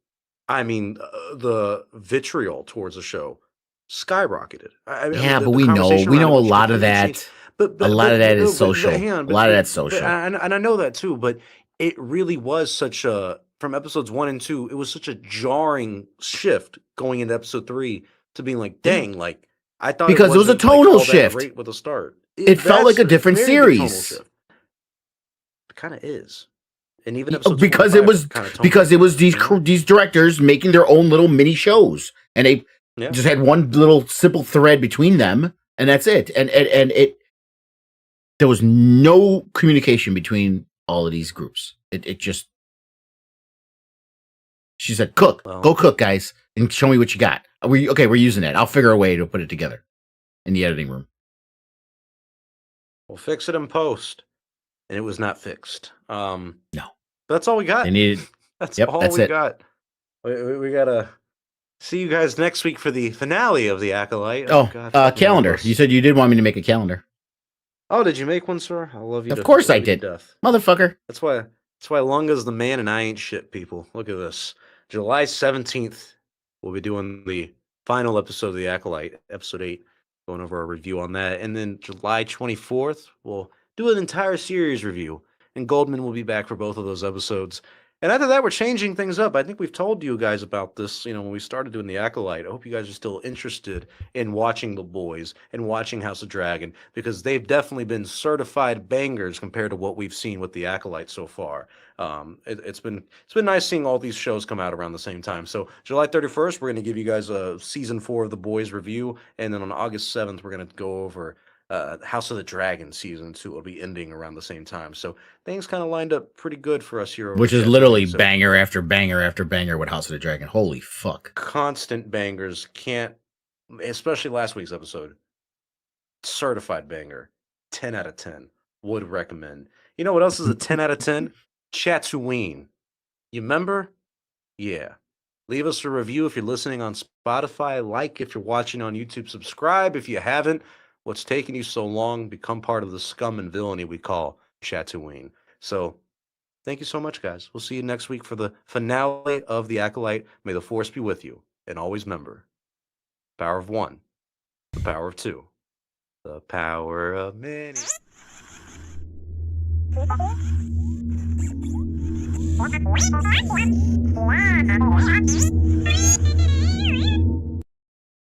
I mean, the vitriol towards the show skyrocketed. But we know a lot of that. A lot of that is social. A lot of that's social. And I know that too, but it really was such a, from episodes 1 and 2, it was such a jarring shift going into episode 3 to being like, dang, like, I thought because it was a tonal shift. Great with a start. It felt like a different series. It kind of is. And even because it was these directors making their own little mini shows, and they just had one little simple thread between them, and that's it. And it there was no communication between all of these groups. It just, she said, "Cook, go cook, guys, and show me what you got." We're using it. I'll figure a way to put it together in the editing room. We'll fix it in post, and it was not fixed. No. That's all we got. That's all we got. We gotta see you guys next week for the finale of the Acolyte. God, calendar. You said you did want me to make a calendar. Oh, did you make one, sir? I love you. Of course I did, motherfucker. That's why Lunga's the man, and I ain't shit. People, look at this. July 17th, we'll be doing the final episode of the Acolyte, episode 8, going over our review on that, and then July 24th, we'll do an entire series review. And Goldman will be back for both of those episodes. And after that, we're changing things up. I think we've told you guys about this, when we started doing the Acolyte. I hope you guys are still interested in watching The Boys and watching House of Dragon, because they've definitely been certified bangers compared to what we've seen with the Acolyte so far. It's been nice seeing all these shows come out around the same time. So July 31st, we're going to give you guys a season 4 of The Boys review, and then on August 7th, we're going to go over House of the Dragon season 2 will be ending around the same time, so things kind of lined up pretty good for us here. Which is literally banger after banger after banger with House of the Dragon. Holy fuck! Constant bangers, especially last week's episode. Certified banger, 10 out of 10. Would recommend. You know what else is a 10 out of 10? Chatooine. You remember? Yeah. Leave us a review if you're listening on Spotify. Like if you're watching on YouTube. Subscribe if you haven't. What's taking you so long? Become part of the scum and villainy we call Chatooine. So, thank you so much, guys. We'll see you next week for the finale of The Acolyte. May the Force be with you. And always remember, power of 1, the power of 2, the power of many. What?